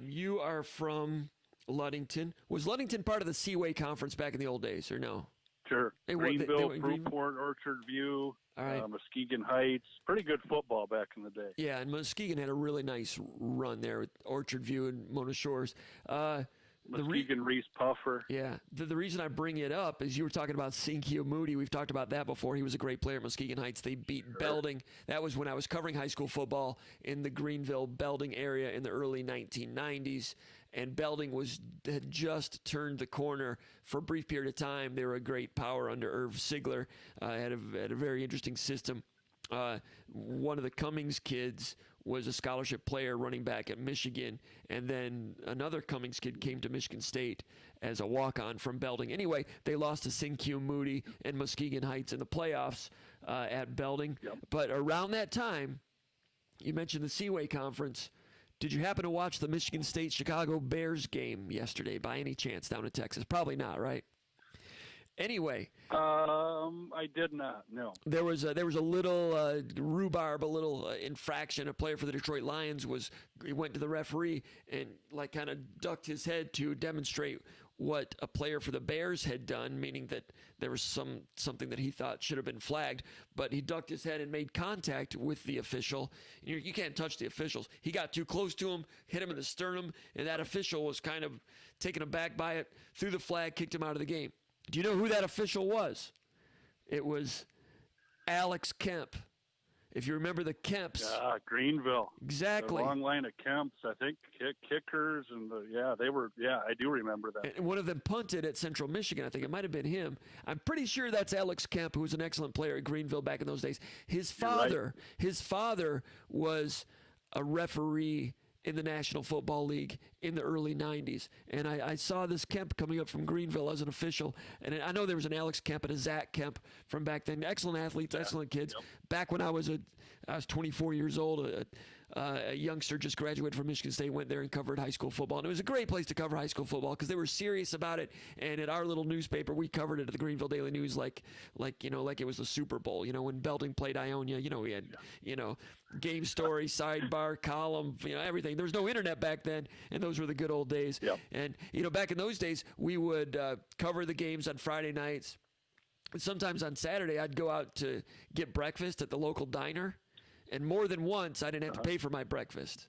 You are from Ludington. Was Ludington part of the Seaway Conference back in the old days, or no? Sure. Greenville, Fruitport, Orchard View, all right. Muskegon Heights. Pretty good football back in the day. Yeah, and Muskegon had a really nice run there with Orchard View and Mona Shores. Muskegon Reese Puffer. Yeah. The reason I bring it up is you were talking about Sim-Q Moody. We've talked about that before. He was a great player at Muskegon Heights. They beat Belding. That was when I was covering high school football in the Greenville-Belding area in the early 1990s. And Belding had just turned the corner for a brief period of time. They were a great power under Irv Sigler. Had a very interesting system. One of the Cummings kids was a scholarship player running back at Michigan, and then another Cummings kid came to Michigan State as a walk-on from Belding. Anyway, they lost to Sim-Q Moody and Muskegon Heights in the playoffs at Belding. Yep. But around that time, you mentioned the Seaway Conference. Did you happen to watch the Michigan State-Chicago Bears game yesterday by any chance down in Texas? Probably not, right? Anyway, I did not. No. There was a little rhubarb, a little infraction. A player for the Detroit Lions he went to the referee and kind of ducked his head to demonstrate what a player for the Bears had done, meaning that there was something that he thought should have been flagged, but he ducked his head and made contact with the official. You can't touch the officials. He got too close to him, hit him in the sternum, and that official was kind of taken aback by it, threw the flag, kicked him out of the game. Do you know who that official was? It was Alex Kemp. If you remember the Kemps. Greenville. Exactly. A long line of Kemps, I think, kickers, and I do remember that. And one of them punted at Central Michigan. I think it might have been him. I'm pretty sure that's Alex Kemp, who was an excellent player at Greenville back in those days. His father was a referee in the National Football League in the early 90s. And I saw this Kemp coming up from Greenville as an official. And I know there was an Alex Kemp and a Zach Kemp from back then. Excellent athletes, excellent kids. Yep. Back when I was 24 years old, a youngster just graduated from Michigan State, went there and covered high school football. And it was a great place to cover high school football because they were serious about it. And at our little newspaper, we covered it at the Greenville Daily News like it was the Super Bowl. When Belding played Ionia, we had, game story, sidebar, column, everything. There was no internet back then, and those were the good old days. Yep. And, back in those days, we would cover the games on Friday nights. And sometimes on Saturday, I'd go out to get breakfast at the local diner. And more than once, I didn't have to pay for my breakfast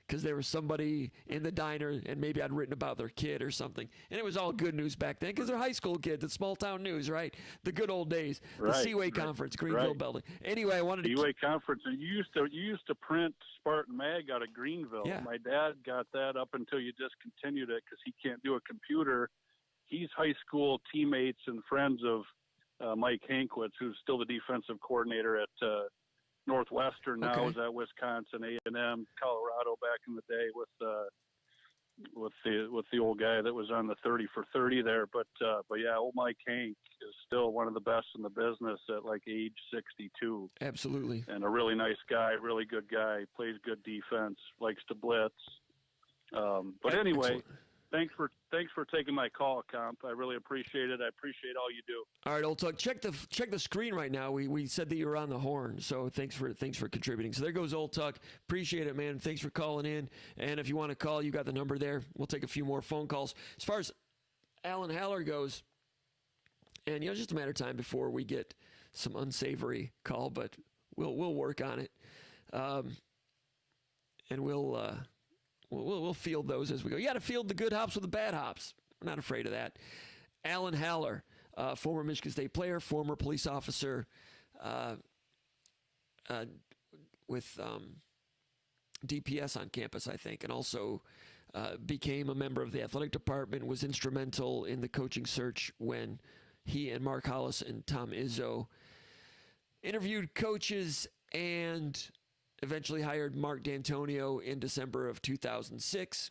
because there was somebody in the diner and maybe I'd written about their kid or something. And it was all good news back then because they're high school kids. It's small town news, right? The good old days. The Seaway Conference, Greenville Belding. Anyway, I wanted to... Seaway Conference. And you used to print SpartanMag out of Greenville. Yeah. My dad got that up until you discontinued it because he can't do a computer. He's high school teammates and friends of Mike Hankwitz, who's still the defensive coordinator at Northwestern now. Okay. Was at Wisconsin, A&M, Colorado back in the day with the old guy that was on the 30 for 30 there. But yeah, old Mike Hank is still one of the best in the business at age 62. Absolutely. And a really nice guy, really good guy, plays good defense, likes to blitz. But anyway. Excellent. Thanks for taking my call, Comp. I really appreciate it. I appreciate all you do. All right, Old Tuck, check the screen right now. We said that you were on the horn, so thanks for contributing. So there goes Old Tuck. Appreciate it, man. Thanks for calling in. And if you want to call, you got the number there. We'll take a few more phone calls. As far as Alan Haller goes, and it's just a matter of time before we get some unsavory call, but we'll work on it, and we'll field those as we go. You got to field the good hops with the bad hops. We're not afraid of that. Alan Haller, former Michigan State player, former police officer with DPS on campus, I think, and also became a member of the athletic department, was instrumental in the coaching search when he and Mark Hollis and Tom Izzo interviewed coaches and eventually hired Mark D'Antonio in December of 2006.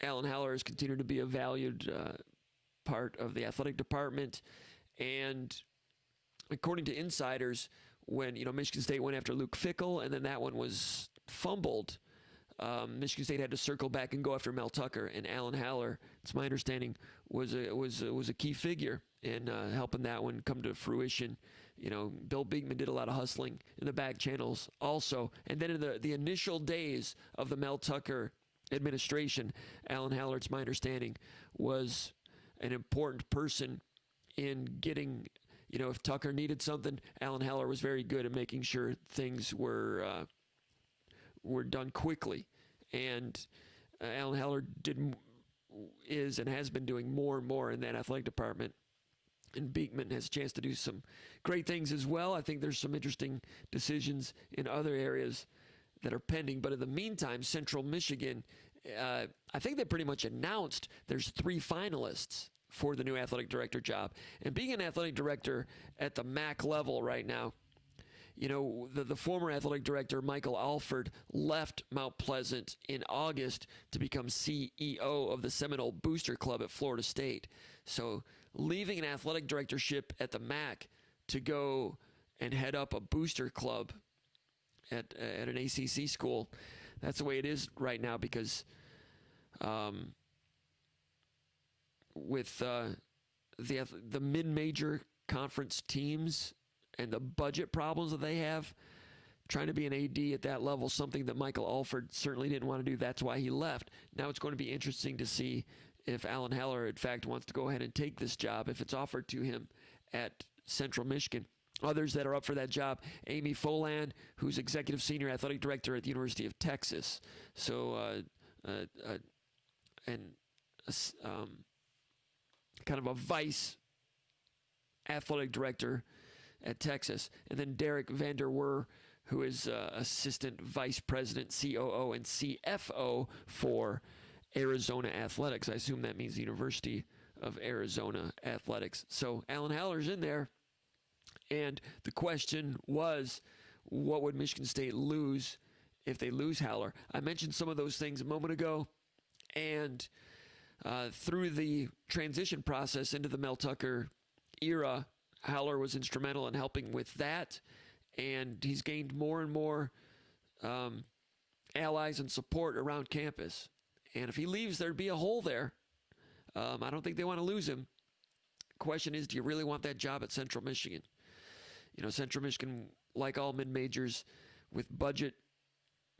Alan Haller has continued to be a valued part of the athletic department, and according to insiders, when Michigan State went after Luke Fickell and then that one was fumbled, Michigan State had to circle back and go after Mel Tucker, and Alan Haller, it's my understanding, was a key figure in helping that one come to fruition. Bill Beekman did a lot of hustling in the back channels also, and then in the initial days of the Mel Tucker administration, Alan Haller, it's my understanding, was an important person in getting, if Tucker needed something, Alan Haller was very good at making sure things were done quickly. And Alan Haller is and has been doing more and more in that athletic department. And Beekman has a chance to do some great things as well. I think there's some interesting decisions in other areas that are pending. But in the meantime, Central Michigan, I think they pretty much announced there's 3 finalists for the new athletic director job. And being an athletic director at the MAC level right now, the former athletic director, Michael Alford, left Mount Pleasant in August to become CEO of the Seminole Booster Club at Florida State. So leaving an athletic directorship at the MAC to go and head up a booster club at an ACC school, that's the way it is right now, because with the mid-major conference teams and the budget problems that they have, trying to be an AD at that level, something that Michael Alford certainly didn't want to do. That's why he left. Now it's going to be interesting to see if Alan Haller, in fact, wants to go ahead and take this job, if it's offered to him at Central Michigan. Others that are up for that job, Amy Folan, who's Executive Senior Athletic Director at the University of Texas. So, kind of a vice athletic director at Texas. And then Derek Vander Weer, who is Assistant Vice President, COO, and CFO for Arizona Athletics. I assume that means the University of Arizona Athletics. So Alan Haller's in there. And the question was, what would Michigan State lose if they lose Haller? I mentioned some of those things a moment ago. And through the transition process into the Mel Tucker era, Haller was instrumental in helping with that. And he's gained more and more allies and support around campus. And if he leaves, there'd be a hole there. I don't think they want to lose him. Question is, do you really want that job at Central Michigan? Central Michigan, like all mid-majors, with budget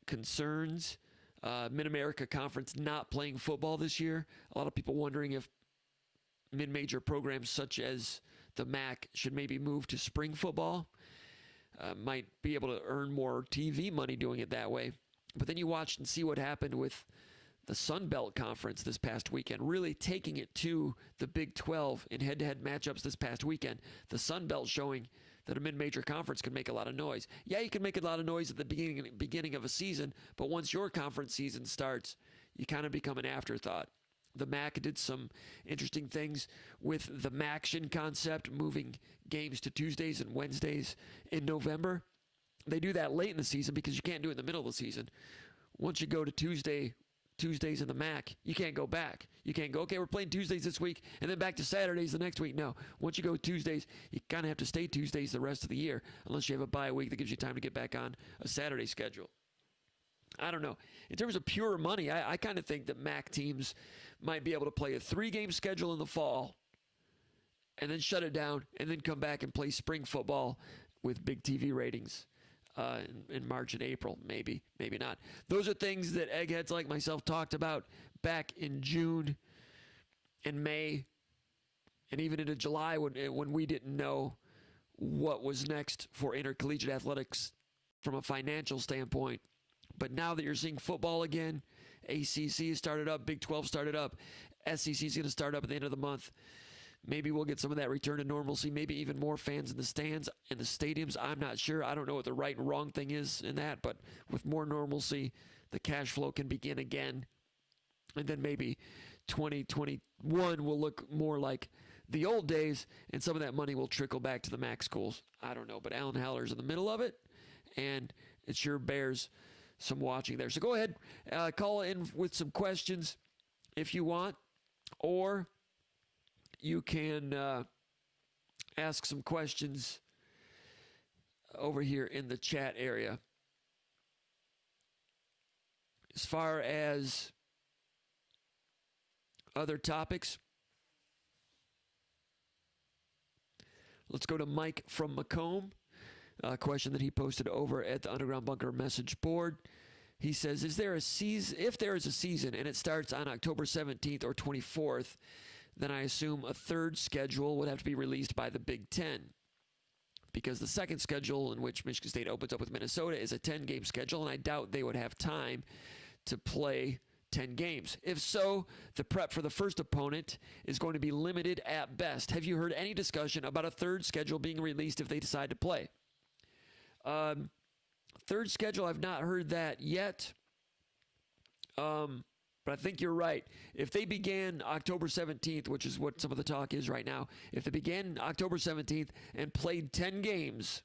concerns, Mid-America Conference not playing football this year. A lot of people wondering if mid-major programs such as the MAC should maybe move to spring football. Might be able to earn more TV money doing it that way. But then you watch and see what happened with the Sun Belt Conference this past weekend, really taking it to the Big 12 in head-to-head matchups this past weekend. The Sun Belt showing that a mid-major conference can make a lot of noise. Yeah, you can make a lot of noise at the beginning of a season, but once your conference season starts, you kind of become an afterthought. The MAC did some interesting things with the MACtion concept, moving games to Tuesdays and Wednesdays in November. They do that late in the season because you can't do it in the middle of the season. Once you go to Tuesdays in the MAC, you can't go back. You can't go, okay, we're playing Tuesdays this week and then back to Saturdays the next week. No. Once you go Tuesdays, you kind of have to stay Tuesdays the rest of the year unless you have a bye week that gives you time to get back on a Saturday schedule. I don't know. In terms of pure money, I kind of think that MAC teams might be able to play a 3-game schedule in the fall and then shut it down and then come back and play spring football with big TV ratings in March and April. Maybe not. Those are things that eggheads like myself talked about back in June and May and even into July when we didn't know what was next for intercollegiate athletics from a financial standpoint. But now that you're seeing football again, ACC has started up, Big 12 started up, SEC is going to start up at the end of the month. Maybe we'll get some of that return to normalcy, maybe even more fans in the stands and the stadiums. I'm not sure. I don't know what the right and wrong thing is in that, but with more normalcy, the cash flow can begin again. And then maybe 2021 will look more like the old days, and some of that money will trickle back to the MAC schools. I don't know, but Alan Haller's in the middle of it, and it sure bears some watching there. So go ahead, call in with some questions if you want, or you can ask some questions over here in the chat area. As far as other topics, let's go to Mike from Macomb. A question that he posted over at the Underground Bunker message board. He says, "Is there a season? If there is a season and it starts on October 17th or 24th, then I assume a third schedule would have to be released by the Big Ten, because the second schedule, in which Michigan State opens up with Minnesota, is a 10-game schedule, and I doubt they would have time to play 10 games. If so, the prep for the first opponent is going to be limited at best. Have you heard any discussion about a third schedule being released if they decide to play?" Third schedule, I've not heard that yet. But I think you're right. If they began October 17th, which is what some of the talk is right now, if they began October 17th and played 10 games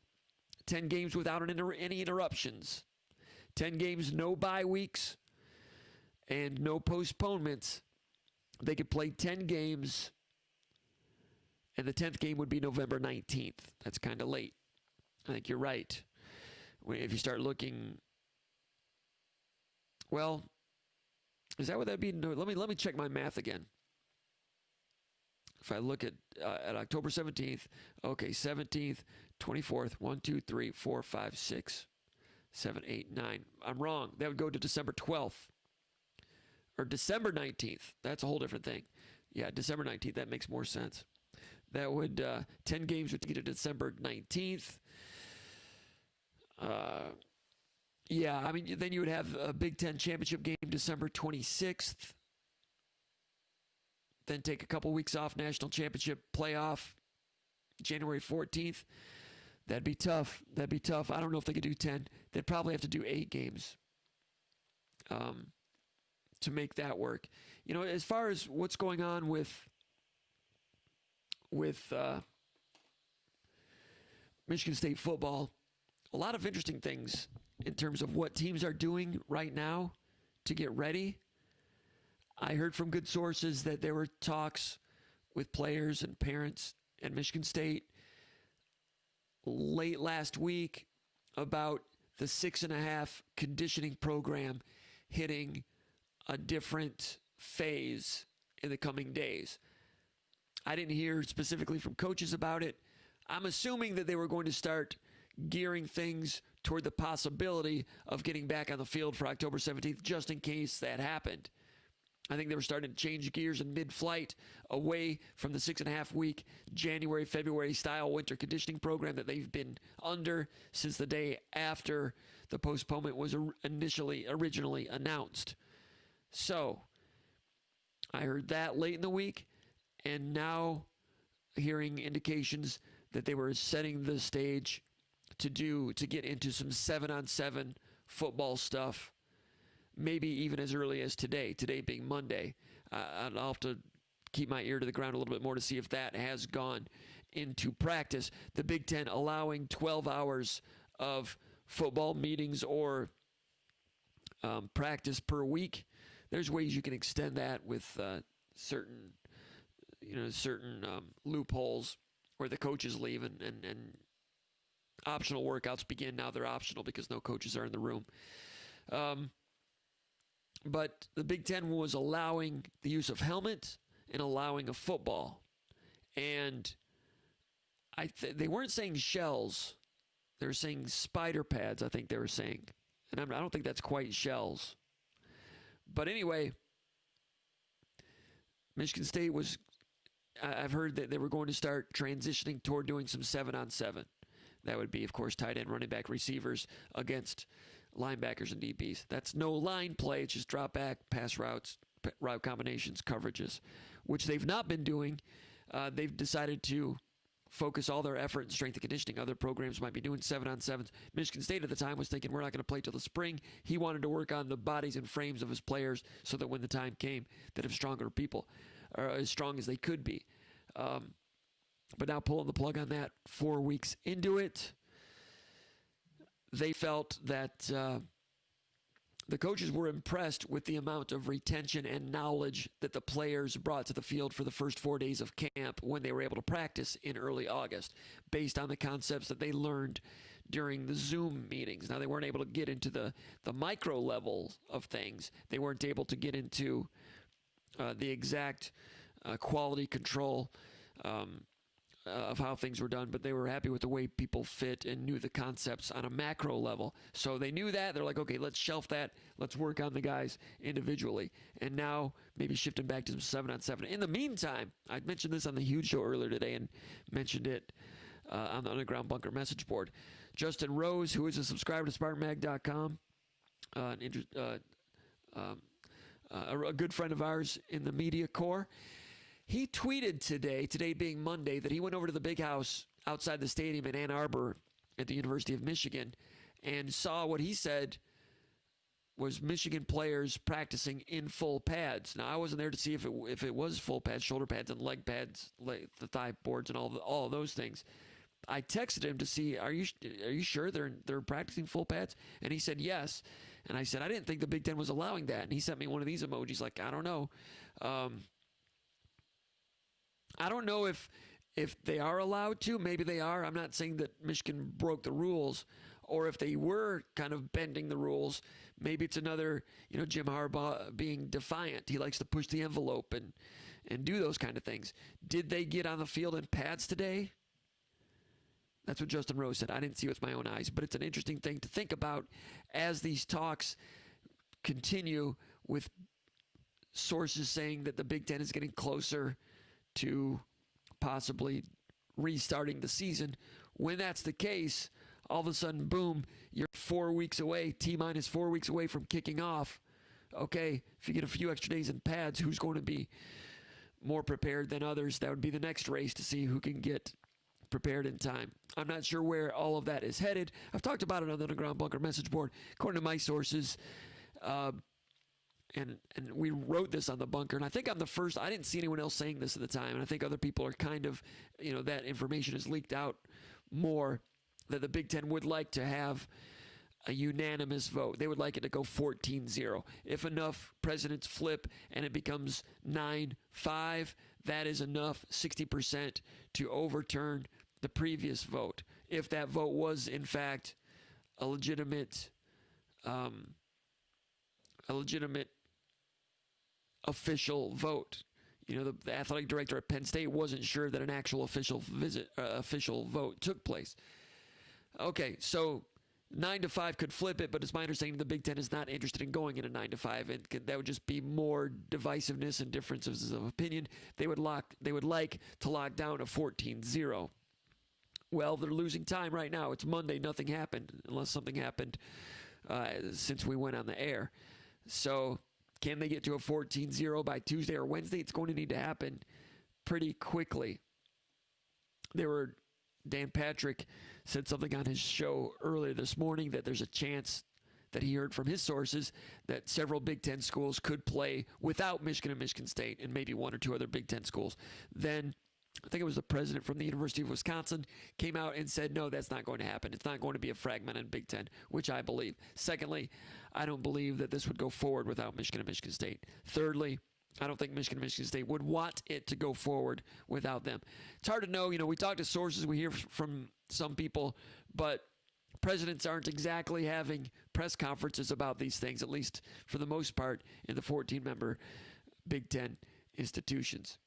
without any interruptions, 10 games, no bye weeks, and no postponements, they could play 10 games, and the 10th game would be November 19th. That's kind of late. I think you're right. If you start looking, well, is that what that'd be? No, let me check my math again. If I look at October 17th, okay, 17th, 24th, 1, 2, 3, 4, 5, 6, 7, 8, 9. I'm wrong. That would go to December 12th. Or December 19th. That's a whole different thing. Yeah, December 19th. That makes more sense. That would, 10 games would get to December 19th. Yeah, I mean, then you would have a Big Ten championship game December 26th. Then take a couple weeks off, national championship playoff January 14th. That'd be tough. I don't know if they could do 10. They'd probably have to do 8 games to make that work. You know, as far as what's going on with Michigan State football, a lot of interesting things in terms of what teams are doing right now to get ready. I heard from good sources that there were talks with players and parents at Michigan State late last week about the 6.5 conditioning program hitting a different phase in the coming days. I didn't hear specifically from coaches about it. I'm assuming that they were going to start gearing things toward the possibility of getting back on the field for October 17th, just in case that happened. I think they were starting to change gears in mid-flight away from the 6.5-week January, February style winter conditioning program that they've been under since the day after the postponement was originally announced. So I heard that late in the week, and now hearing indications that they were setting the stage to get into some 7-on-7 football stuff, maybe even as early as today being Monday. I'll have to keep my ear to the ground a little bit more to see if that has gone into practice. The Big Ten allowing 12 hours of football meetings or practice per week. There's ways you can extend that with certain loopholes where the coaches leave and optional workouts begin. Now they're optional because no coaches are in the room. But the Big Ten was allowing the use of helmet and allowing a football. And they weren't saying shells. They were saying spider pads, I think they were saying. And I don't think that's quite shells. But anyway, Michigan State I've heard that they were going to start transitioning toward doing some 7-on-7. That would be, of course, tight end, running back, receivers against linebackers and DBs. That's no line play. It's just drop back, pass routes, route combinations, coverages, which they've not been doing they've decided to focus all their effort in strength and conditioning. Other programs might be doing 7-on-7s. Michigan State at the time was thinking, we're not going to play till the spring. He wanted to work on the bodies and frames of his players so that when the time came, that if stronger people are as strong as they could be. But now pulling the plug on that 4 weeks into it, they felt that the coaches were impressed with the amount of retention and knowledge that the players brought to the field for the first 4 days of camp when they were able to practice in early August, based on the concepts that they learned during the Zoom meetings. Now, they weren't able to get into the micro levels of things. They weren't able to get into the exact quality control of how things were done, but they were happy with the way people fit and knew the concepts on a macro level. So they knew that. They're like, okay, let's shelf that. Let's work on the guys individually. And now maybe shifting back to some 7-on-7. In the meantime, I mentioned this on the Huge Show earlier today and mentioned it on the Underground Bunker message board. Justin Rose, who is a subscriber to SpartanMag.com, a good friend of ours in the media corps, he tweeted today being Monday, that he went over to the big house outside the stadium in Ann Arbor at the University of Michigan and saw what he said was Michigan players practicing in full pads. Now, I wasn't there to see if it was full pads, shoulder pads, and leg pads, the thigh boards, and all of those things. I texted him to see, are you sure they're practicing full pads? And he said yes. And I said, I didn't think the Big Ten was allowing that. And he sent me one of these emojis like, I don't know. I don't know if they are allowed to. Maybe they are. I'm not saying that Michigan broke the rules, or if they were kind of bending the rules. Maybe it's another, Jim Harbaugh being defiant. He likes to push the envelope and do those kind of things. Did they get on the field in pads today? That's what Justin Rose said. I didn't see it with my own eyes, but it's an interesting thing to think about as these talks continue, with sources saying that the Big Ten is getting closer to possibly restarting the season. When that's the case, all of a sudden, boom, you're 4 weeks away, T-minus 4 weeks away from kicking off. Okay, if you get a few extra days in pads, who's going to be more prepared than others? That would be the next race to see who can get prepared in time. I'm not sure where all of that is headed. I've talked about it on the Underground Bunker message board. According to my sources, and we wrote this on the bunker, and I think I'm the first. I didn't see anyone else saying this at the time, and I think other people are kind of, that information is leaked out more, that the Big Ten would like to have a unanimous vote. They would like it to go 14-0. If enough presidents flip and it becomes 9-5, that is enough, 60%, to overturn the previous vote. If that vote was, in fact, a legitimate official vote. The athletic director at Penn State wasn't sure that an actual official vote took place. Okay, so 9-5 could flip it, but it's my understanding the Big Ten is not interested in going in a 9-5, and that would just be more divisiveness and differences of opinion. They would like to lock down a 14-0. Well, they're losing time right now. It's Monday. Nothing happened, unless something happened since we went on the air. So can they get to a 14-0 by Tuesday or Wednesday? It's going to need to happen pretty quickly. Dan Patrick said something on his show earlier this morning that there's a chance that he heard from his sources that several Big Ten schools could play without Michigan and Michigan State, and maybe one or two other Big Ten schools. Then I think it was the president from the University of Wisconsin came out and said, no, that's not going to happen. It's not going to be a fragmented Big Ten, which I believe. Secondly, I don't believe that this would go forward without Michigan and Michigan State. Thirdly, I don't think Michigan and Michigan State would want it to go forward without them. It's hard to know. We talk to sources, we hear from some people, but presidents aren't exactly having press conferences about these things, at least for the most part, in the 14-member Big Ten institutions.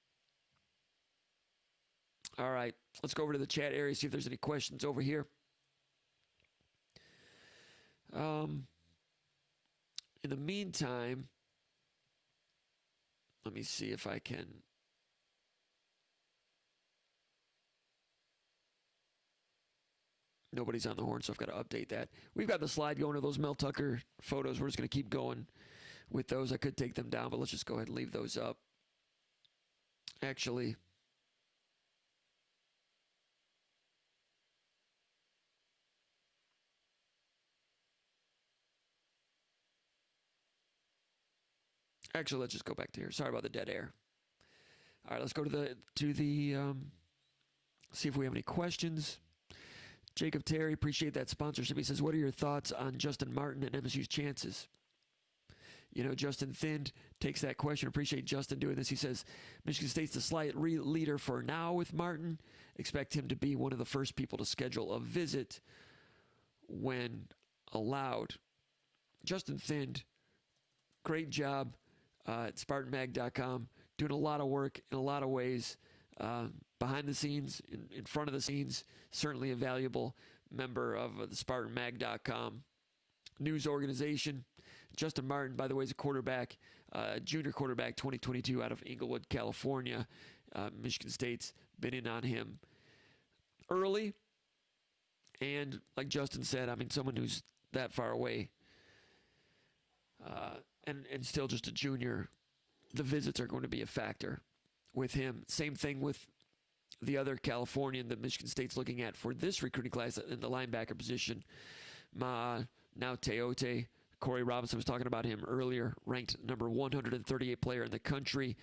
All right, let's go over to the chat area, see if there's any questions over here. In the meantime, let me see if I can. Nobody's on the horn, so I've got to update that. We've got the slide going to those Mel Tucker photos. We're just going to keep going with those. I could take them down, but let's just go ahead and leave those up. Actually, Actually, let's just go back to here. Sorry about the dead air. All right, let's go to the see if we have any questions. Jacob Terry, appreciate that sponsorship. He says, what are your thoughts on Justin Martin and MSU's chances? You know, Justin Thind takes that question. Appreciate Justin doing this. He says, Michigan State's the slight leader for now with Martin. Expect him to be one of the first people to schedule a visit when allowed. Justin Thind, great job at SpartanMag.com. Doing a lot of work in a lot of ways. Behind the scenes, in front of the scenes, certainly a valuable member of the SpartanMag.com news organization. Justin Martin, by the way, is a quarterback, junior quarterback, 2022 out of Inglewood, California. Michigan State's been in on him early. And like Justin said, I mean, someone who's that far away and still just a junior, the visits are going to be a factor with him. Same thing with the other Californian that Michigan State's looking at for this recruiting class in the linebacker position. Now Teote. Corey Robinson was talking about him earlier, ranked number 138 player in the country,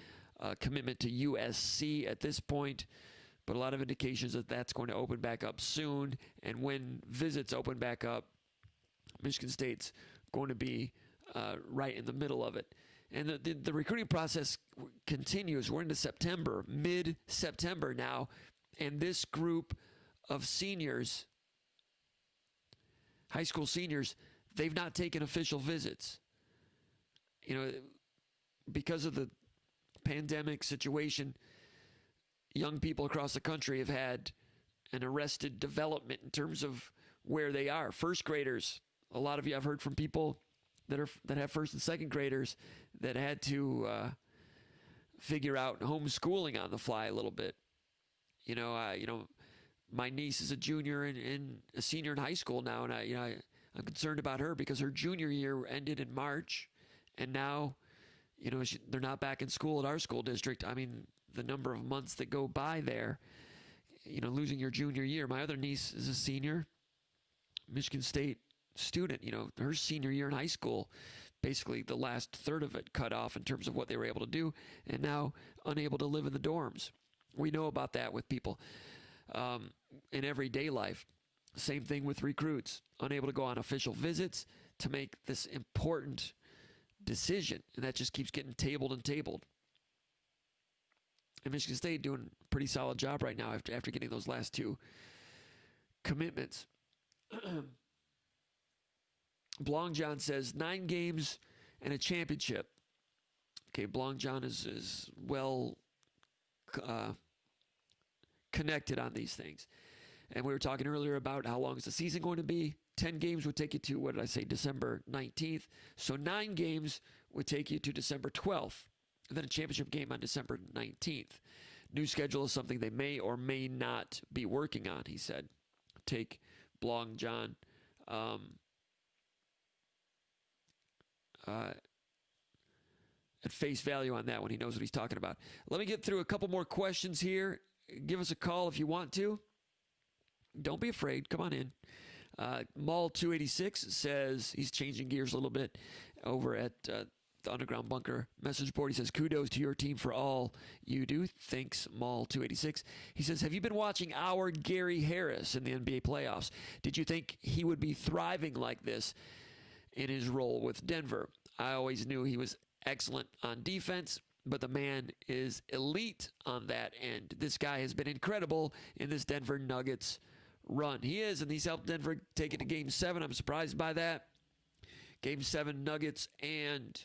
commitment to USC at this point, but a lot of indications that that's going to open back up soon. And when visits open back up, Michigan State's going to be right in the middle of it. And the recruiting process continues. We're into September, mid-September now, and this group of seniors, high school seniors, they've not taken official visits. You know, because of the pandemic situation, young people across the country have had an arrested development in terms of where they are. First graders, a lot of you I've heard from people that have first and second graders that had to figure out homeschooling on the fly a little bit. You know, my niece is a junior and a senior in high school now, and I'm concerned about her because her junior year ended in March, and now, you know, they're not back in school at our school district. I mean, the number of months that go by there, you know, losing your junior year. My other niece is a senior, Michigan State student. You know, her senior year in high school, basically the last third of it cut off in terms of what they were able to do, and now unable to live in the dorms. We know about that with people in everyday life. Same thing with recruits, unable to go on official visits to make this important decision, and that just keeps getting tabled and tabled. And Michigan State doing a pretty solid job right now after getting those last two commitments. Blongjohn says 9 games and a championship. Okay, Blongjohn is well connected on these things. And we were talking earlier about how long is the season going to be. 10 games would take you to, what did I say, December 19th. So 9 games would take you to December 12th. And then a championship game on December 19th. New schedule is something they may or may not be working on, he said. Take Blongjohn at face value on that one. He knows what he's talking about. Let me get through a couple more questions here. Give us a call if you want to. Don't be afraid. Come on in. Mall286 says he's changing gears a little bit over at the Underground Bunker message board. He says, kudos to your team for all you do. Thanks, Mall286. He says, have you been watching our Gary Harris in the NBA playoffs? Did you think he would be thriving like this in his role with Denver? I always knew he was excellent on defense, but the man is elite on that end. This guy has been incredible in this Denver Nuggets run. He is, and he's helped Denver take it to Game 7. I'm surprised by that. Game 7 Nuggets and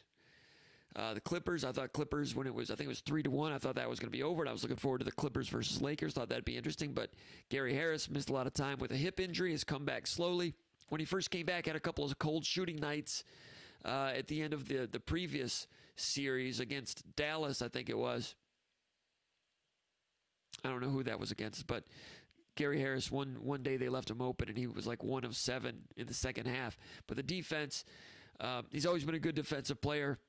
the Clippers. I thought Clippers, when I think it was 3-1, I thought that was going to be over, and I was looking forward to the Clippers versus Lakers. Thought that'd be interesting, but Gary Harris missed a lot of time with a hip injury, has come back slowly. When he first came back, had a couple of cold shooting nights at the end of the previous series against Dallas, I think it was. I don't know who that was against, but Gary Harris, one day they left him open, and he was like 1 of 7 in the second half. But the defense, he's always been a good defensive player.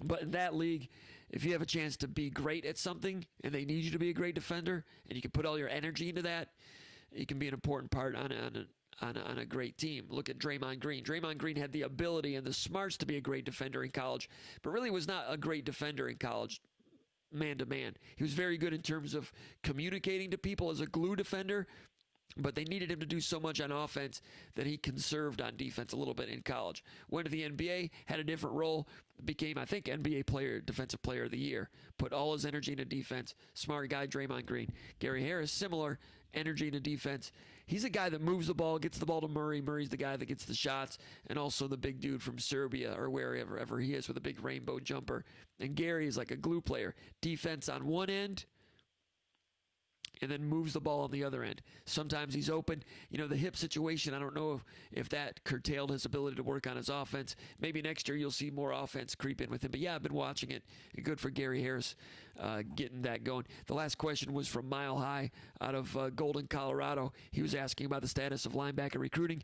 But in that league, if you have a chance to be great at something, and they need you to be a great defender, and you can put all your energy into that, you can be an important part on on a great team. Look at Draymond Green. Draymond Green had the ability and the smarts to be a great defender in college, but really was not a great defender in college, man-to-man. He was very good in terms of communicating to people as a glue defender, but they needed him to do so much on offense that he conserved on defense a little bit in college. Went to the NBA, had a different role, became, I think, NBA Defensive Player of the Year. Put all his energy into defense. Smart guy, Draymond Green. Gary Harris, similar energy into defense. He's a guy that moves the ball, gets the ball to Murray. Murray's the guy that gets the shots, and also the big dude from Serbia or wherever he is with a big rainbow jumper. And Gary is like a glue player. Defense on one end, and then moves the ball on the other end. Sometimes he's open. The hip situation, I don't know if that curtailed his ability to work on his offense. Maybe next year you'll see more offense creep in with him. But yeah, I've been watching it. Good for Gary Harris getting that going. The last question was from Mile High out of Golden, Colorado. He was asking about the status of linebacker recruiting.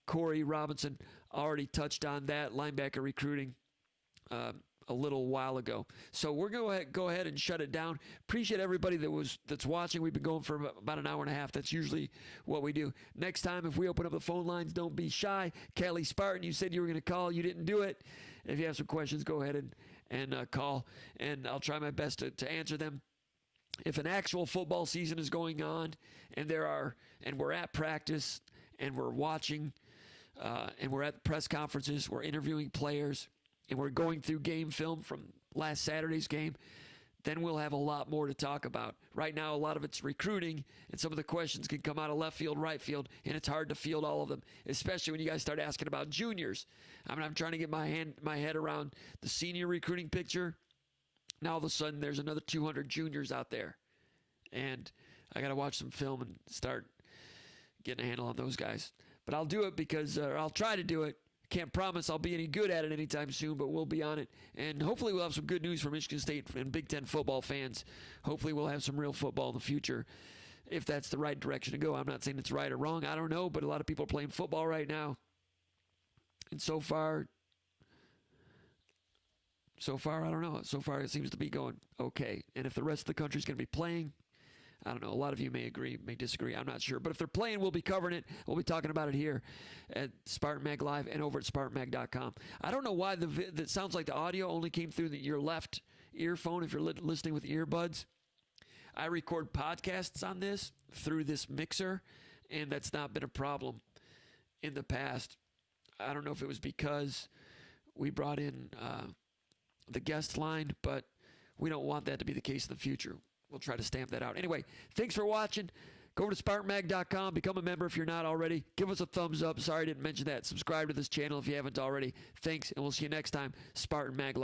Corey Robinson already touched on that, linebacker recruiting. A little while ago. So we're going to go ahead and shut it down. Appreciate everybody that's watching. We've been going for about an hour and a half. That's usually what we do. Next time, if we open up the phone lines, don't be shy. Kelly Spartan, you said you were going to call. You didn't do it. If you have some questions, go ahead and call, and I'll try my best to answer them. If an actual football season is going on and we're at practice and we're watching and we're at press conferences, we're interviewing players, and we're going through game film from last Saturday's game, then we'll have a lot more to talk about. Right now, a lot of it's recruiting, and some of the questions can come out of left field, right field, and it's hard to field all of them, especially when you guys start asking about juniors. I'm trying to get my head around the senior recruiting picture. Now, all of a sudden, there's another 200 juniors out there, and I got to watch some film and start getting a handle on those guys. But I'll do it because I'll try to do it. Can't promise I'll be any good at it anytime soon, but we'll be on it. And hopefully we'll have some good news for Michigan State and Big Ten football fans. Hopefully we'll have some real football in the future, if that's the right direction to go. I'm not saying it's right or wrong. I don't know, but a lot of people are playing football right now. And so far, I don't know. So far it seems to be going okay. And if the rest of the country's going to be playing, I don't know. A lot of you may agree, may disagree. I'm not sure. But if they're playing, we'll be covering it. We'll be talking about it here at SpartanMag Live and over at SpartanMag.com. I don't know why that sounds like the audio only came through your left earphone if you're listening with earbuds. I record podcasts on this through this mixer, and that's not been a problem in the past. I don't know if it was because we brought in the guest line, but we don't want that to be the case in the future. We'll try to stamp that out. Anyway, thanks for watching. Go over to SpartanMag.com. Become a member if you're not already. Give us a thumbs up. Sorry I didn't mention that. Subscribe to this channel if you haven't already. Thanks, and we'll see you next time. Spartan Mag Live.